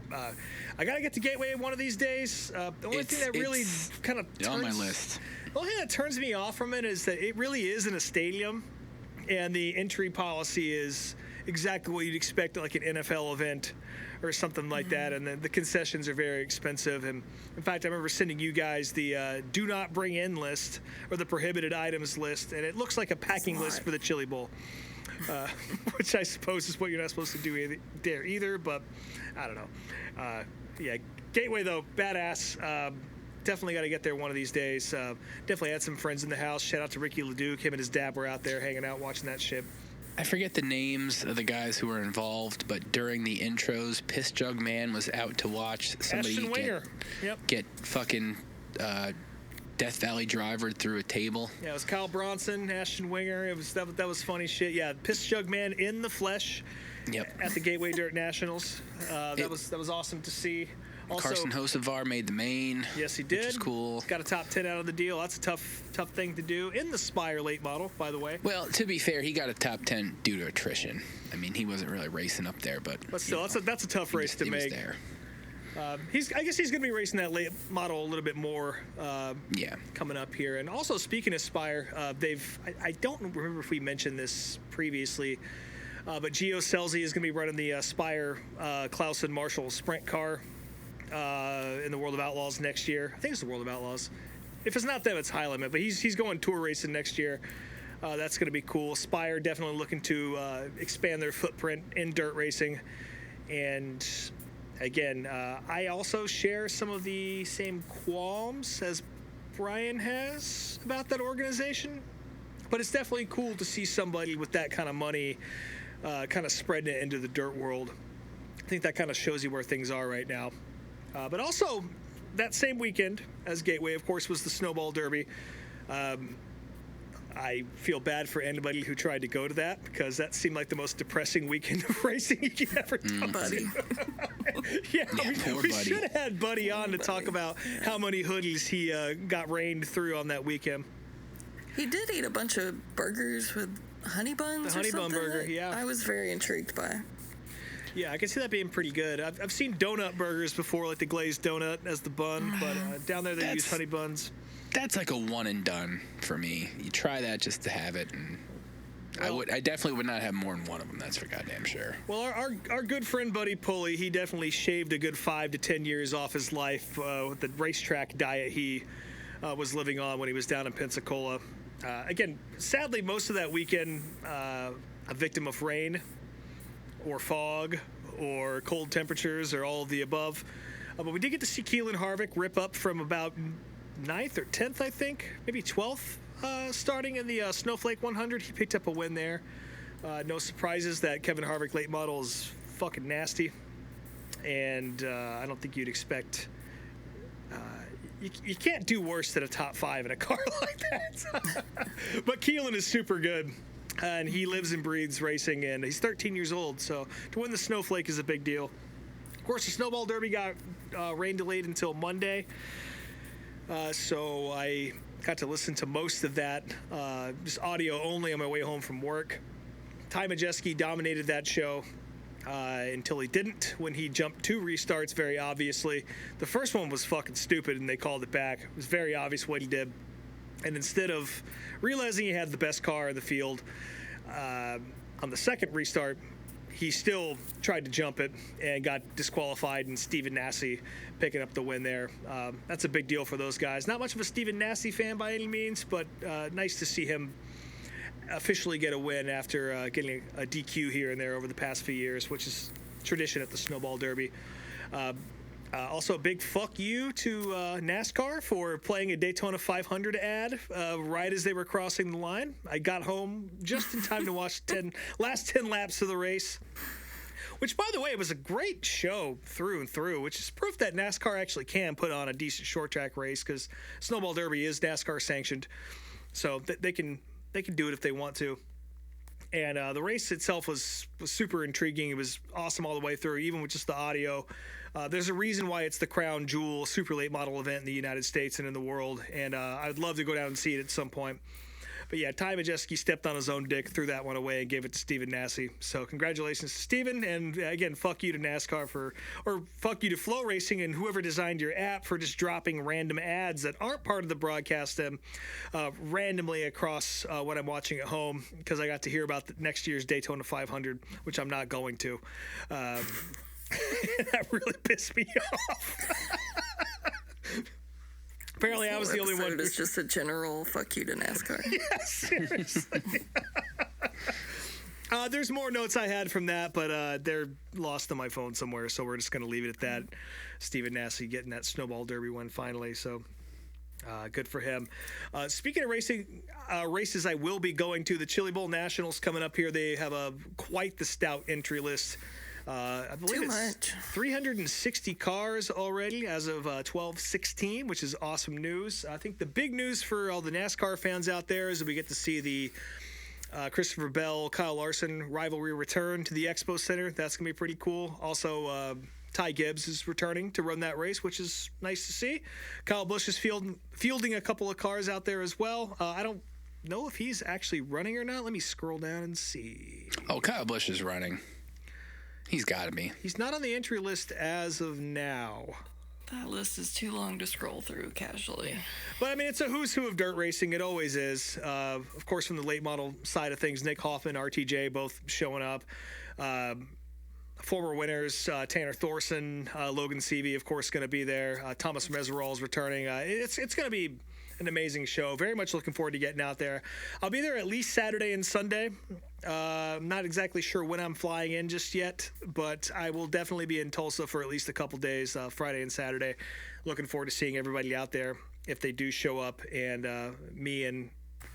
I gotta get to Gateway one of these days. The only thing that really kind of on my list. The only thing that turns me off from it is that it really is in a stadium, and the entry policy is exactly what you'd expect at like an NFL event or something like that, and the concessions are very expensive. And in fact, I remember sending you guys the do not bring in list or the prohibited items list, and it looks like a packing list for the Chili Bowl. Which I suppose is what you're not supposed to do either, but I don't know. Yeah, Gateway, though, badass. Definitely got to get there one of these days. Definitely had some friends in the house. Shout out to Ricky LeDuc. Him and his dad were out there hanging out, watching that shit. I forget the names of the guys who were involved, but during the intros, Piss Jug Man was out to watch somebody Ashton Winger. Get fucking Death Valley driver through a table. Yeah, it was Kyle Bronson, Ashton Winger. It was that was funny shit. Yeah, Piss Jug Man in the flesh. Yep. At the Gateway Dirt Nationals. That was awesome to see. Also, Carson Hocevar made the main. Yes, he did. Which is cool. Got a top 10 out of the deal. That's a tough thing to do in the Spire late model, by the way. Well, to be fair, he got a top 10 due to attrition. I mean, he wasn't really racing up there, but still, that's a tough race to make. He was there. I guess he's going to be racing that late model a little bit more. Coming up here. And also, speaking of Spire, I don't remember if we mentioned this previously, but Gio Scelzi is going to be running the Spire Clausen Marshall sprint car in the World of Outlaws next year. I think it's the World of Outlaws. If it's not them, it's High Limit, but he's going tour racing next year. That's going to be cool. Spire definitely looking to expand their footprint in dirt racing. And again, I also share some of the same qualms as Brian has about that organization, but it's definitely cool to see somebody with that kind of money kind of spreading it into the dirt world. I think that kind of shows you where things are right now. But also, that same weekend as Gateway, of course, was the Snowball Derby. I feel bad for anybody who tried to go to that, because that seemed like the most depressing weekend of racing you could ever talk Buddy. we should have had Buddy on to talk about how many hoodies he got rained through on that weekend. He did eat a bunch of burgers with honey buns. The honey bun burger, that yeah. I was very intrigued by. Yeah, I can see that being pretty good. I've seen donut burgers before, like the glazed donut as the bun, but down there they use honey buns. That's like a one and done for me. You try that just to have it, and I definitely would not have more than one of them. That's for goddamn sure. Well, our good friend Buddy Pulley, he definitely shaved a good 5 to 10 years off his life with the racetrack diet he was living on when he was down in Pensacola. Again, sadly, most of that weekend, a victim of rain or fog or cold temperatures or all of the above. But we did get to see Keelan Harvick rip up from about 9th or 10th, I think, maybe 12th, starting in the Snowflake 100. He picked up a win there. No surprises that Kevin Harvick late model is fucking nasty. And I don't think you'd expect... You can't do worse than a top 5 in a car like that. But Keelan is super good. And he lives and breathes racing, and he's 13 years old, so to win the Snowflake is a big deal. Of course, the Snowball Derby got rain delayed until Monday, so I got to listen to most of that, just audio only on my way home from work. Ty Majeski dominated that show until he didn't when he jumped 2 restarts, very obviously. The first one was fucking stupid, and they called it back. It was very obvious what he did. And instead of realizing he had the best car in the field, on the second restart, he still tried to jump it and got disqualified, and Stephen Nasse picking up the win there. That's a big deal for those guys. Not much of a Stephen Nasse fan by any means, but nice to see him officially get a win after getting a DQ here and there over the past few years, which is tradition at the Snowball Derby. Also, a big fuck you to NASCAR for playing a Daytona 500 ad right as they were crossing the line. I got home just in time to watch last 10 laps of the race, which, by the way, was a great show through and through, which is proof that NASCAR actually can put on a decent short track race, because Snowball Derby is NASCAR sanctioned, so they can do it if they want to. And the race itself was super intriguing. It was awesome all the way through, even with just the audio. There's a reason why it's the crown jewel super late model event in the United States and in the world, and I'd love to go down and see it at some point. But yeah, Ty Majeski stepped on his own dick, threw that one away, and gave it to Stephen Nasse. So congratulations to Stephen, and again, fuck you to NASCAR or fuck you to Flow Racing and whoever designed your app for just dropping random ads that aren't part of the broadcast randomly across what I'm watching at home, because I got to hear about next year's Daytona 500, which I'm not going to. That really pissed me off. Apparently, I was the only one. It's just a general fuck you to NASCAR. Yeah, seriously. There's more notes I had from that, but they're lost on my phone somewhere, so we're just going to leave it at that. Stephen Nasse getting that Snowball Derby win finally, so good for him. Speaking of races I will be going to, the Chili Bowl Nationals coming up here. They have quite the stout entry list. I believe it's 360 cars already as of 12/16, which is awesome news. I think the big news for all the NASCAR fans out there is that we get to see the Christopher Bell, Kyle Larson rivalry return to the Expo Center. That's going to be pretty cool. Also, Ty Gibbs is returning to run that race, which is nice to see. Kyle Busch is fielding a couple of cars out there as well. I don't know if he's actually running or not. Let me scroll down and see. Oh, Kyle Busch is running. He's got to be. He's not on the entry list as of now. That list is too long to scroll through casually. But, I mean, it's a who's who of dirt racing. It always is. Of course, from the late model side of things, Nick Hoffman, RTJ, both showing up. Former winners, Tanner Thorson, Logan Seavey, of course, going to be there. Thomas Meserol's returning. It's going to be an amazing show. Very much looking forward to getting out there. I'll be there at least Saturday and Sunday. I'm not exactly sure when I'm flying in just yet, but I will definitely be in Tulsa for at least a couple days, Friday and Saturday. Looking forward to seeing everybody out there if they do show up, and me and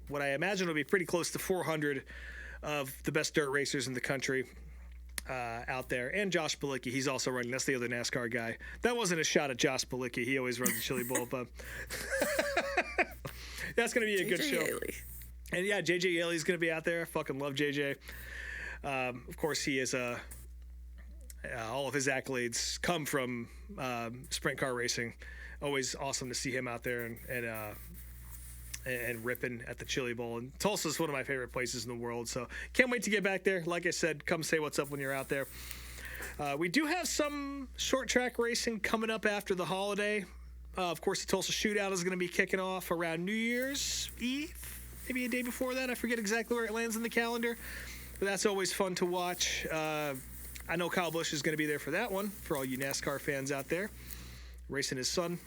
what I imagine will be pretty close to 400 of the best dirt racers in the country out there. And Josh Balicki, he's also running. That's the other NASCAR guy. That wasn't a shot at Josh Balicki. He always runs the Chili Bowl, but that's going to be a good show. And yeah, JJ Yeley's going to be out there. I fucking love JJ. Of course, he is all of his accolades come from sprint car racing. Always awesome to see him out there and ripping at the Chili Bowl. And Tulsa's one of my favorite places in the world, so can't wait to get back there. Like I said, come say what's up when you're out there. We do have some short track racing coming up after the holiday. Of course, the Tulsa Shootout is going to be kicking off around New Year's Eve, maybe a day before that. I forget exactly where it lands in the calendar, but that's always fun to watch. I know Kyle Busch is going to be there for that one, for all you NASCAR fans out there, racing his son,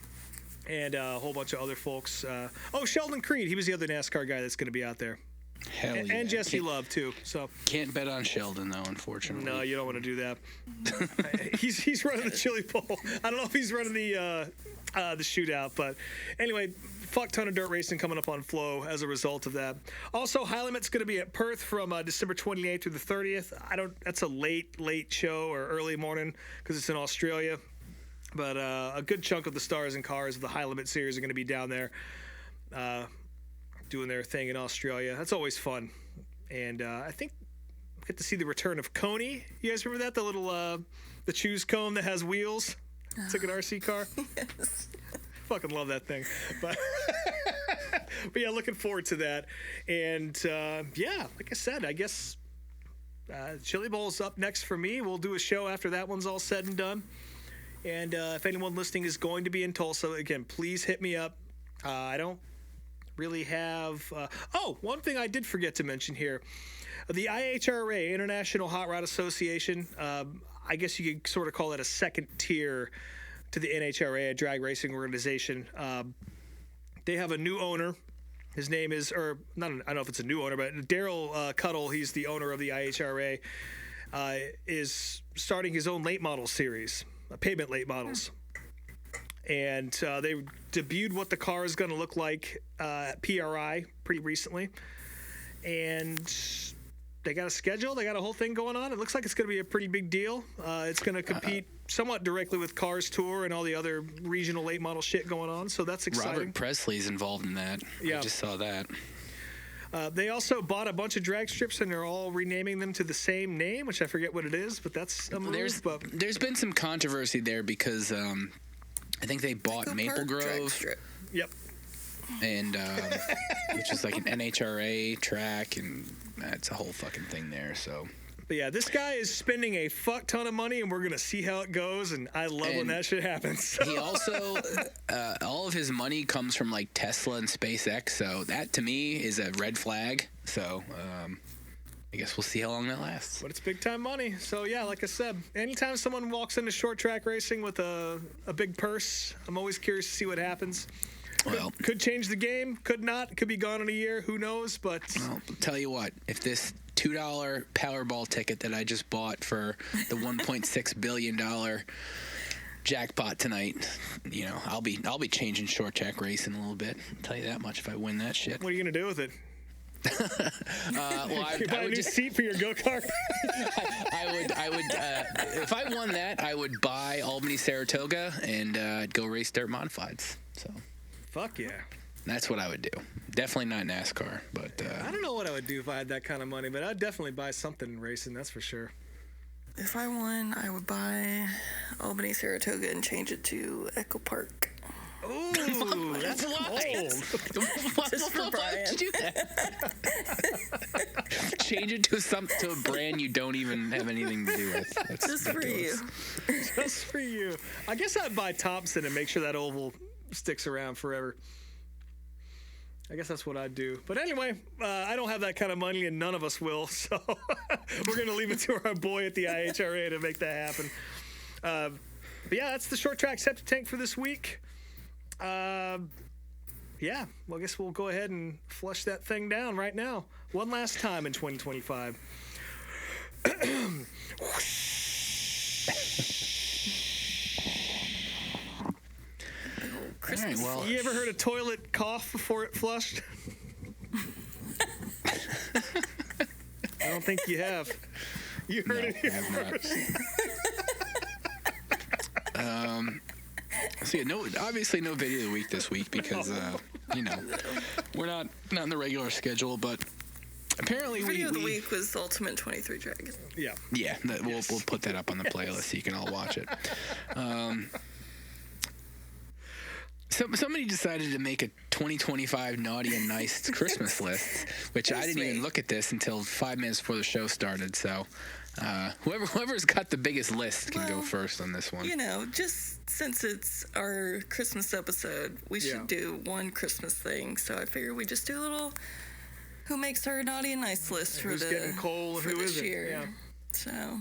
and a whole bunch of other folks. Sheldon Creed, he was the other NASCAR guy that's going to be out there. Hell yeah. And Jesse Love, too. So can't bet on Sheldon, though, unfortunately. No, you don't want to do that. He's running the Chili Bowl. I don't know if he's running the shootout, but anyway, fuck ton of dirt racing coming up on Flow as a result of that. Also, High Limit's going to be at Perth from December 28th through the 30th. That's a late show or early morning because it's in Australia. But a good chunk of the stars and cars of the High Limit series are going to be down there doing their thing in Australia. That's always fun. And I think we get to see the return of Coney. You guys remember that? The little the Choose cone that has wheels? It's like an RC car. Yes. Fucking love that thing. But yeah, looking forward to that. And yeah, like I said, I guess Chili Bowl's up next for me. We'll do a show after that one's all said and done. And if anyone listening is going to be in Tulsa, again, please hit me up. I don't really have... one thing I did forget to mention here. The IHRA, International Hot Rod Association, I guess you could sort of call it a second tier to the NHRA, a drag racing organization. They have a new owner. His name is, I don't know if it's a new owner, but Daryl Cuttle, he's the owner of the IHRA, is starting his own late model series, pavement late models. And they debuted what the car is going to look like at PRI pretty recently. And they got a schedule. They got a whole thing going on. It looks like it's going to be a pretty big deal. It's going to compete somewhat directly with Cars Tour and all the other regional late model shit going on. So that's exciting. Robert Presley's involved in that. Yeah. I just saw that. They also bought a bunch of drag strips, and they're all renaming them to the same name, which I forget what it is, but that's a move. There's been some controversy there because I think they bought Maple Grove. Yep. And which is like an NHRA track, and that's a whole fucking thing there. So, but yeah, this guy is spending a fuck ton of money, and we're gonna see how it goes. And I love when that shit happens. So. He also all of his money comes from like Tesla and SpaceX. So that to me is a red flag. So I guess we'll see how long that lasts. But it's big time money. So yeah, like I said, anytime someone walks into short track racing with a big purse, I'm always curious to see what happens. Could change the game, could not, could be gone in a year, who knows, but... Well, I'll tell you what, if this $2 Powerball ticket that I just bought for the $1.6 billion jackpot tonight, you know, I'll be changing short track racing a little bit. I'll tell you that much if I win that shit. What are you going to do with it? I buy a new seat for your go-kart? I would if I won that, I would buy Albany Saratoga and I'd go race dirt modifieds. So... Fuck yeah. That's what I would do. Definitely not NASCAR, but... I don't know what I would do if I had that kind of money, but I'd definitely buy something in racing, that's for sure. If I won, I would buy Albany Saratoga and change it to Echo Park. Ooh, that's why. Just for Brian. Why would you do that? Change it to a brand you don't even have anything to do with. That's just ridiculous. For you. Just for you. I guess I'd buy Thompson and make sure that oval sticks around forever. I guess that's what I'd do. But anyway, I don't have that kind of money, and none of us will. So we're going to leave it to our boy at the IHRA to make that happen. But yeah, that's the short track septic tank for this week. Yeah, well, I guess we'll go ahead and flush that thing down right now. One last time in 2025. All right, well, you ever heard a toilet cough before it flushed? I don't think you have. You heard it here first. So yeah, obviously no video of the week this week because we're not in the regular schedule, but apparently Video of the week was Ultimate 23 Dragon. Yeah. Yeah, we'll put that up on the playlist so you can all watch it. So somebody decided to make a 2025 naughty and nice Christmas list, which I didn't even look at this until 5 minutes before the show started. So whoever's got the biggest list can go first on this one. Just since it's our Christmas episode, we should do one Christmas thing. So I figure we just do a little who makes our naughty and nice list for Who's getting coal, for who this isn't. year. Yeah. So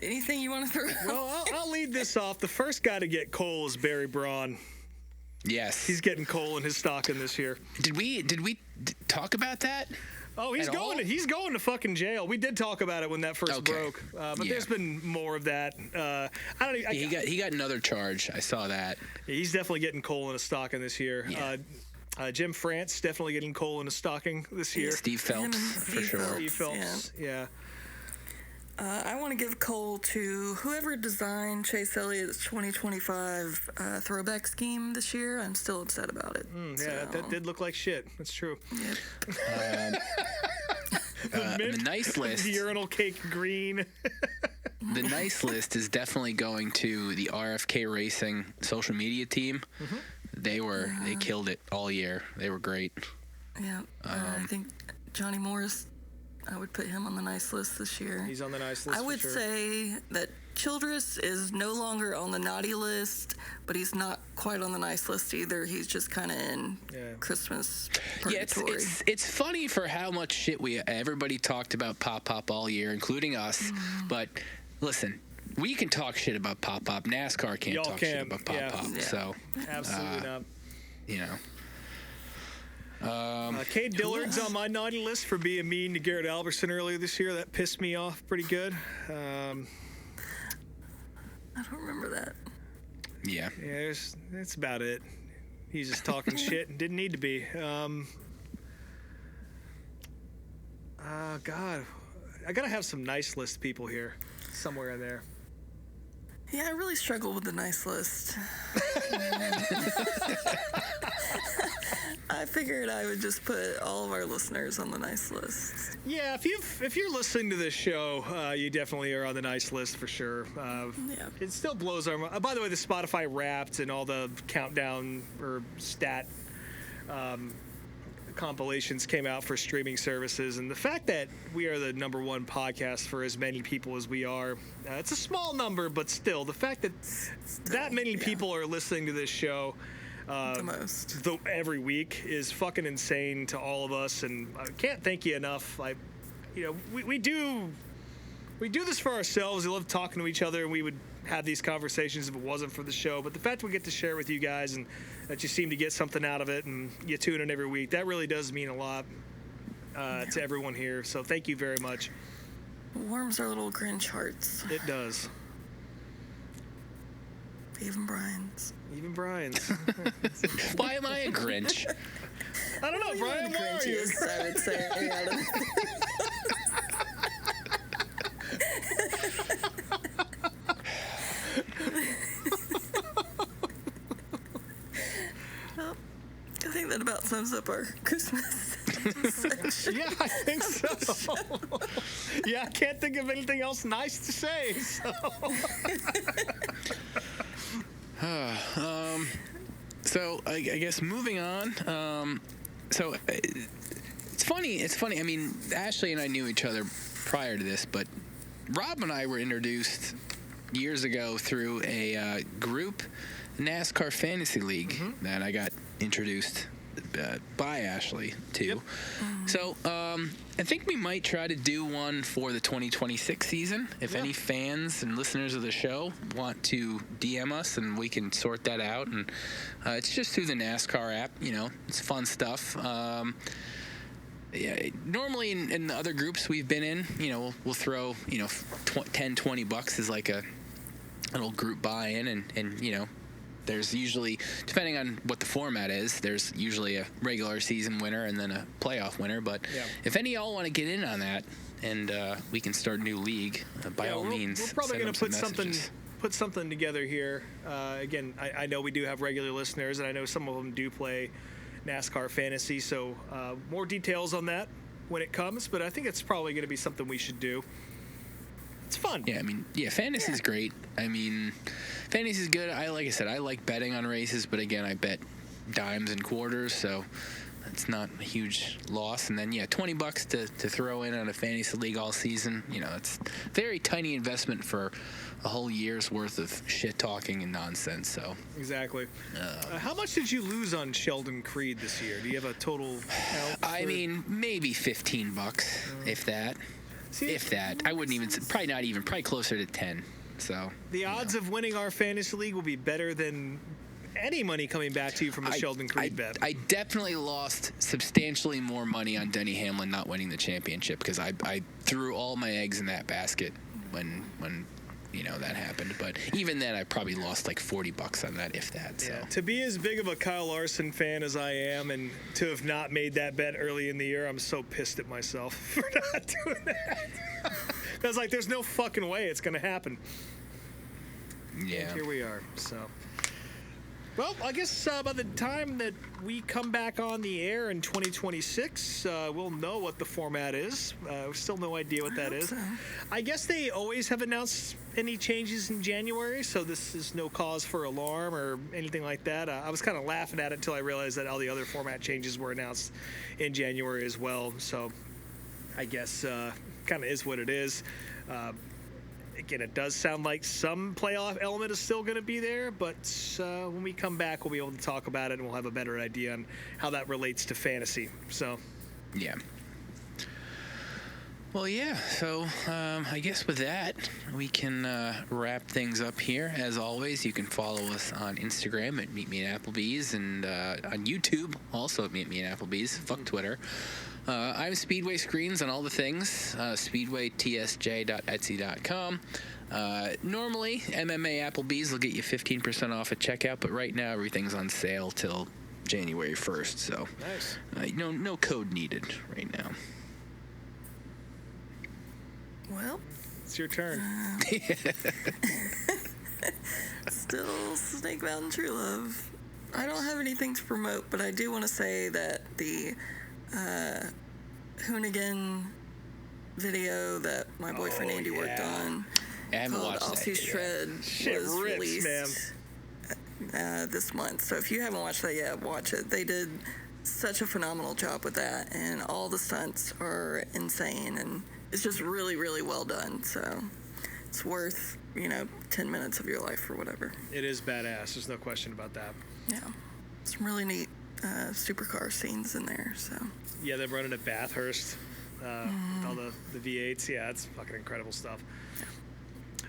anything you want to throw out? Well, I'll lead this off. The first guy to get coal is Barry Braun. Yes. He's getting coal in his stocking this year. Did we talk about that? Oh, he's going to fucking jail. We did talk about it when that first broke, but there's been more of that. He got another charge. I saw that. Yeah, he's definitely getting coal in his stocking this year. Yeah. Jim France definitely getting coal in his stocking this year. Steve Phelps for sure. Steve Phelps, yeah. I want to give coal to whoever designed Chase Elliott's 2025 throwback scheme this year. I'm still upset about it. That did look like shit. That's true. Yep. The nice list. The urinal cake green. The nice list is definitely going to the RFK Racing social media team. Mm-hmm. They killed it all year. They were great. Yeah. I think Johnny Morris, I would put him on the nice list this year. He's on the nice list. I would say that Childress is no longer on the naughty list, but he's not quite on the nice list either. He's just kind of in Christmas purgatory. Yeah, it's funny for how much shit everybody talked about Pop all year, including us. Mm. But listen, we can talk shit about Pop. NASCAR can't talk shit about Pop. Yeah. So absolutely not. Cade Dillard's on my naughty list for being mean to Garrett Albertson earlier this year. That pissed me off pretty good. I don't remember that. Yeah. Yeah, that's about it. He's just talking shit and didn't need to be. God, I gotta have some nice list people here somewhere in there. Yeah, I really struggle with the nice list. I figured I would just put all of our listeners on the nice list. Yeah, if you're listening to this show, you definitely are on the nice list for sure. It still blows our mind. By the way, the Spotify Wrapped and all the countdown or stat compilations came out for streaming services, and the fact that we are the #1 podcast for as many people as we are, it's a small number, but still, the fact that that many people are listening to this show the most every week is fucking insane to all of us, and I can't thank you enough. We do this for ourselves. We love talking to each other, and we would have these conversations if it wasn't for the show. But the fact we get to share with you guys and that you seem to get something out of it and you tune in every week, that really does mean a lot to everyone here. So thank you very much. Warms our little Grinch hearts. It does. Even Brian's. Why am I a Grinch? I don't know, Brian. Why are you? I would say. Well, I think that about sums up our Christmas section. Yeah, I think so. Yeah, I can't think of anything else nice to say. So. So I guess moving on. So it's funny. I mean, Ashley and I knew each other prior to this, but Rob and I were introduced years ago through a group NASCAR Fantasy League that I got introduced by Ashley to. Yep. So I think we might try to do one for the 2026 season. If any fans and listeners of the show want to DM us, and we can sort that out. And it's just through the NASCAR app. It's fun stuff. Normally in the other groups we've been in, we'll throw, $10-20 as like a little group buy-in, and there's usually, depending on what the format is, there's usually a regular season winner and then a playoff winner. But if any of y'all want to get in on that, and we can start a new league, by all means, we're probably going to put put something together here. Again, I know we do have regular listeners, and I know some of them do play NASCAR fantasy, so more details on that when it comes, but I think it's probably going to be something we should do. It's fun. Yeah, I mean, fantasy's great. I mean, fantasy's good. Like I said, I like betting on races, but again, I bet dimes and quarters, so it's not a huge loss. And then, $20 to throw in on a fantasy league all season. It's very tiny investment for a whole year's worth of shit talking and nonsense. So exactly. How much did you lose on Sheldon Creed this year? Do you have a total count? I mean, maybe $15, if that. If that. I wouldn't even. Probably closer to 10. So the odds of winning our fantasy league will be better than any money coming back to you from a Sheldon Creed bet. I definitely lost substantially more money on Denny Hamlin not winning the championship because I threw all my eggs in that basket when that happened. But even then, I probably lost like $40 on that, if that. So. Yeah. To be as big of a Kyle Larson fan as I am, and to have not made that bet early in the year, I'm so pissed at myself for not doing that. I was like, there's no fucking way it's going to happen. Yeah. And here we are. So. Well, I guess by the time that we come back on the air in 2026, we'll know what the format is. Still no idea what that is. So. I guess they always have announced any changes in January, so this is no cause for alarm or anything like that. I was kind of laughing at it until I realized that all the other format changes were announced in January as well. So I guess kind of is what it is. Again, it does sound like some playoff element is still going to be there, but when we come back, we'll be able to talk about it, and we'll have a better idea on how that relates to fantasy. So, yeah. Well, yeah. So, I guess with that, we can wrap things up here. As always, you can follow us on Instagram at Meet Me at Applebee's, and on YouTube also at Meet Me at Applebee's. Fuck Twitter. I'm Speedway Screens on all the things, speedwaytsj.etsy.com. Normally, MMA Applebee's will get you 15% off at checkout, but right now everything's on sale till January 1st, so nice. No code needed right now. Well, it's your turn. Still Snake Mountain True Love. I don't have anything to promote, but I do want to say that the Hoonigan video that my boyfriend Andy worked on called Aussie Shred was released this month. So if you haven't watched that yet, watch it. They did such a phenomenal job with that, and all the stunts are insane, and it's just really, really well done. So it's worth, 10 minutes of your life or whatever. It is badass. There's no question about that. Yeah. Some really neat supercar scenes in there, so. Yeah, they're running at Bathurst with all the V8s. Yeah, it's fucking incredible stuff.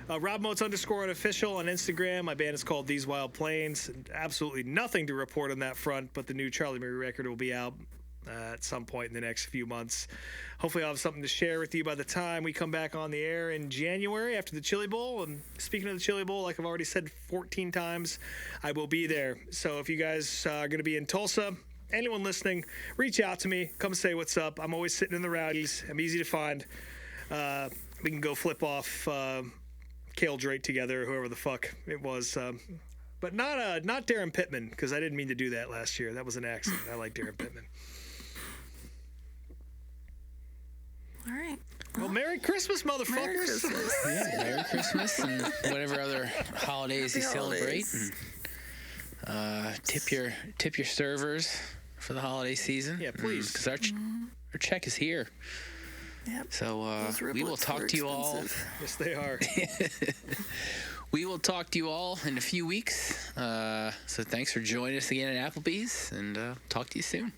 RobMotes_unofficial on Instagram. My band is called These Wild Plains. Absolutely nothing to report on that front, but the new Charlie Murray record will be out at some point in the next few months. Hopefully I'll have something to share with you by the time we come back on the air in January after the Chili Bowl. And speaking of the Chili Bowl, like I've already said 14 times, I will be there. So if you guys are going to be in Tulsa, anyone listening, reach out to me. Come say what's up. I'm always sitting in the rowdies. I'm easy to find. We can go flip off Cale Drake together, or whoever the fuck it was. But not Darren Pittman, because I didn't mean to do that last year. That was an accident. I like Darren Pittman. All right. Well, Merry Christmas, motherfuckers. Merry Christmas. Yeah, Merry Christmas and whatever other holidays you celebrate. And, tip your servers for the holiday season. Yeah, please. Because our check is here. Yep. So we will talk to you all. Yes, they are. We will talk to you all in a few weeks. So thanks for joining us again at Applebee's, and talk to you soon.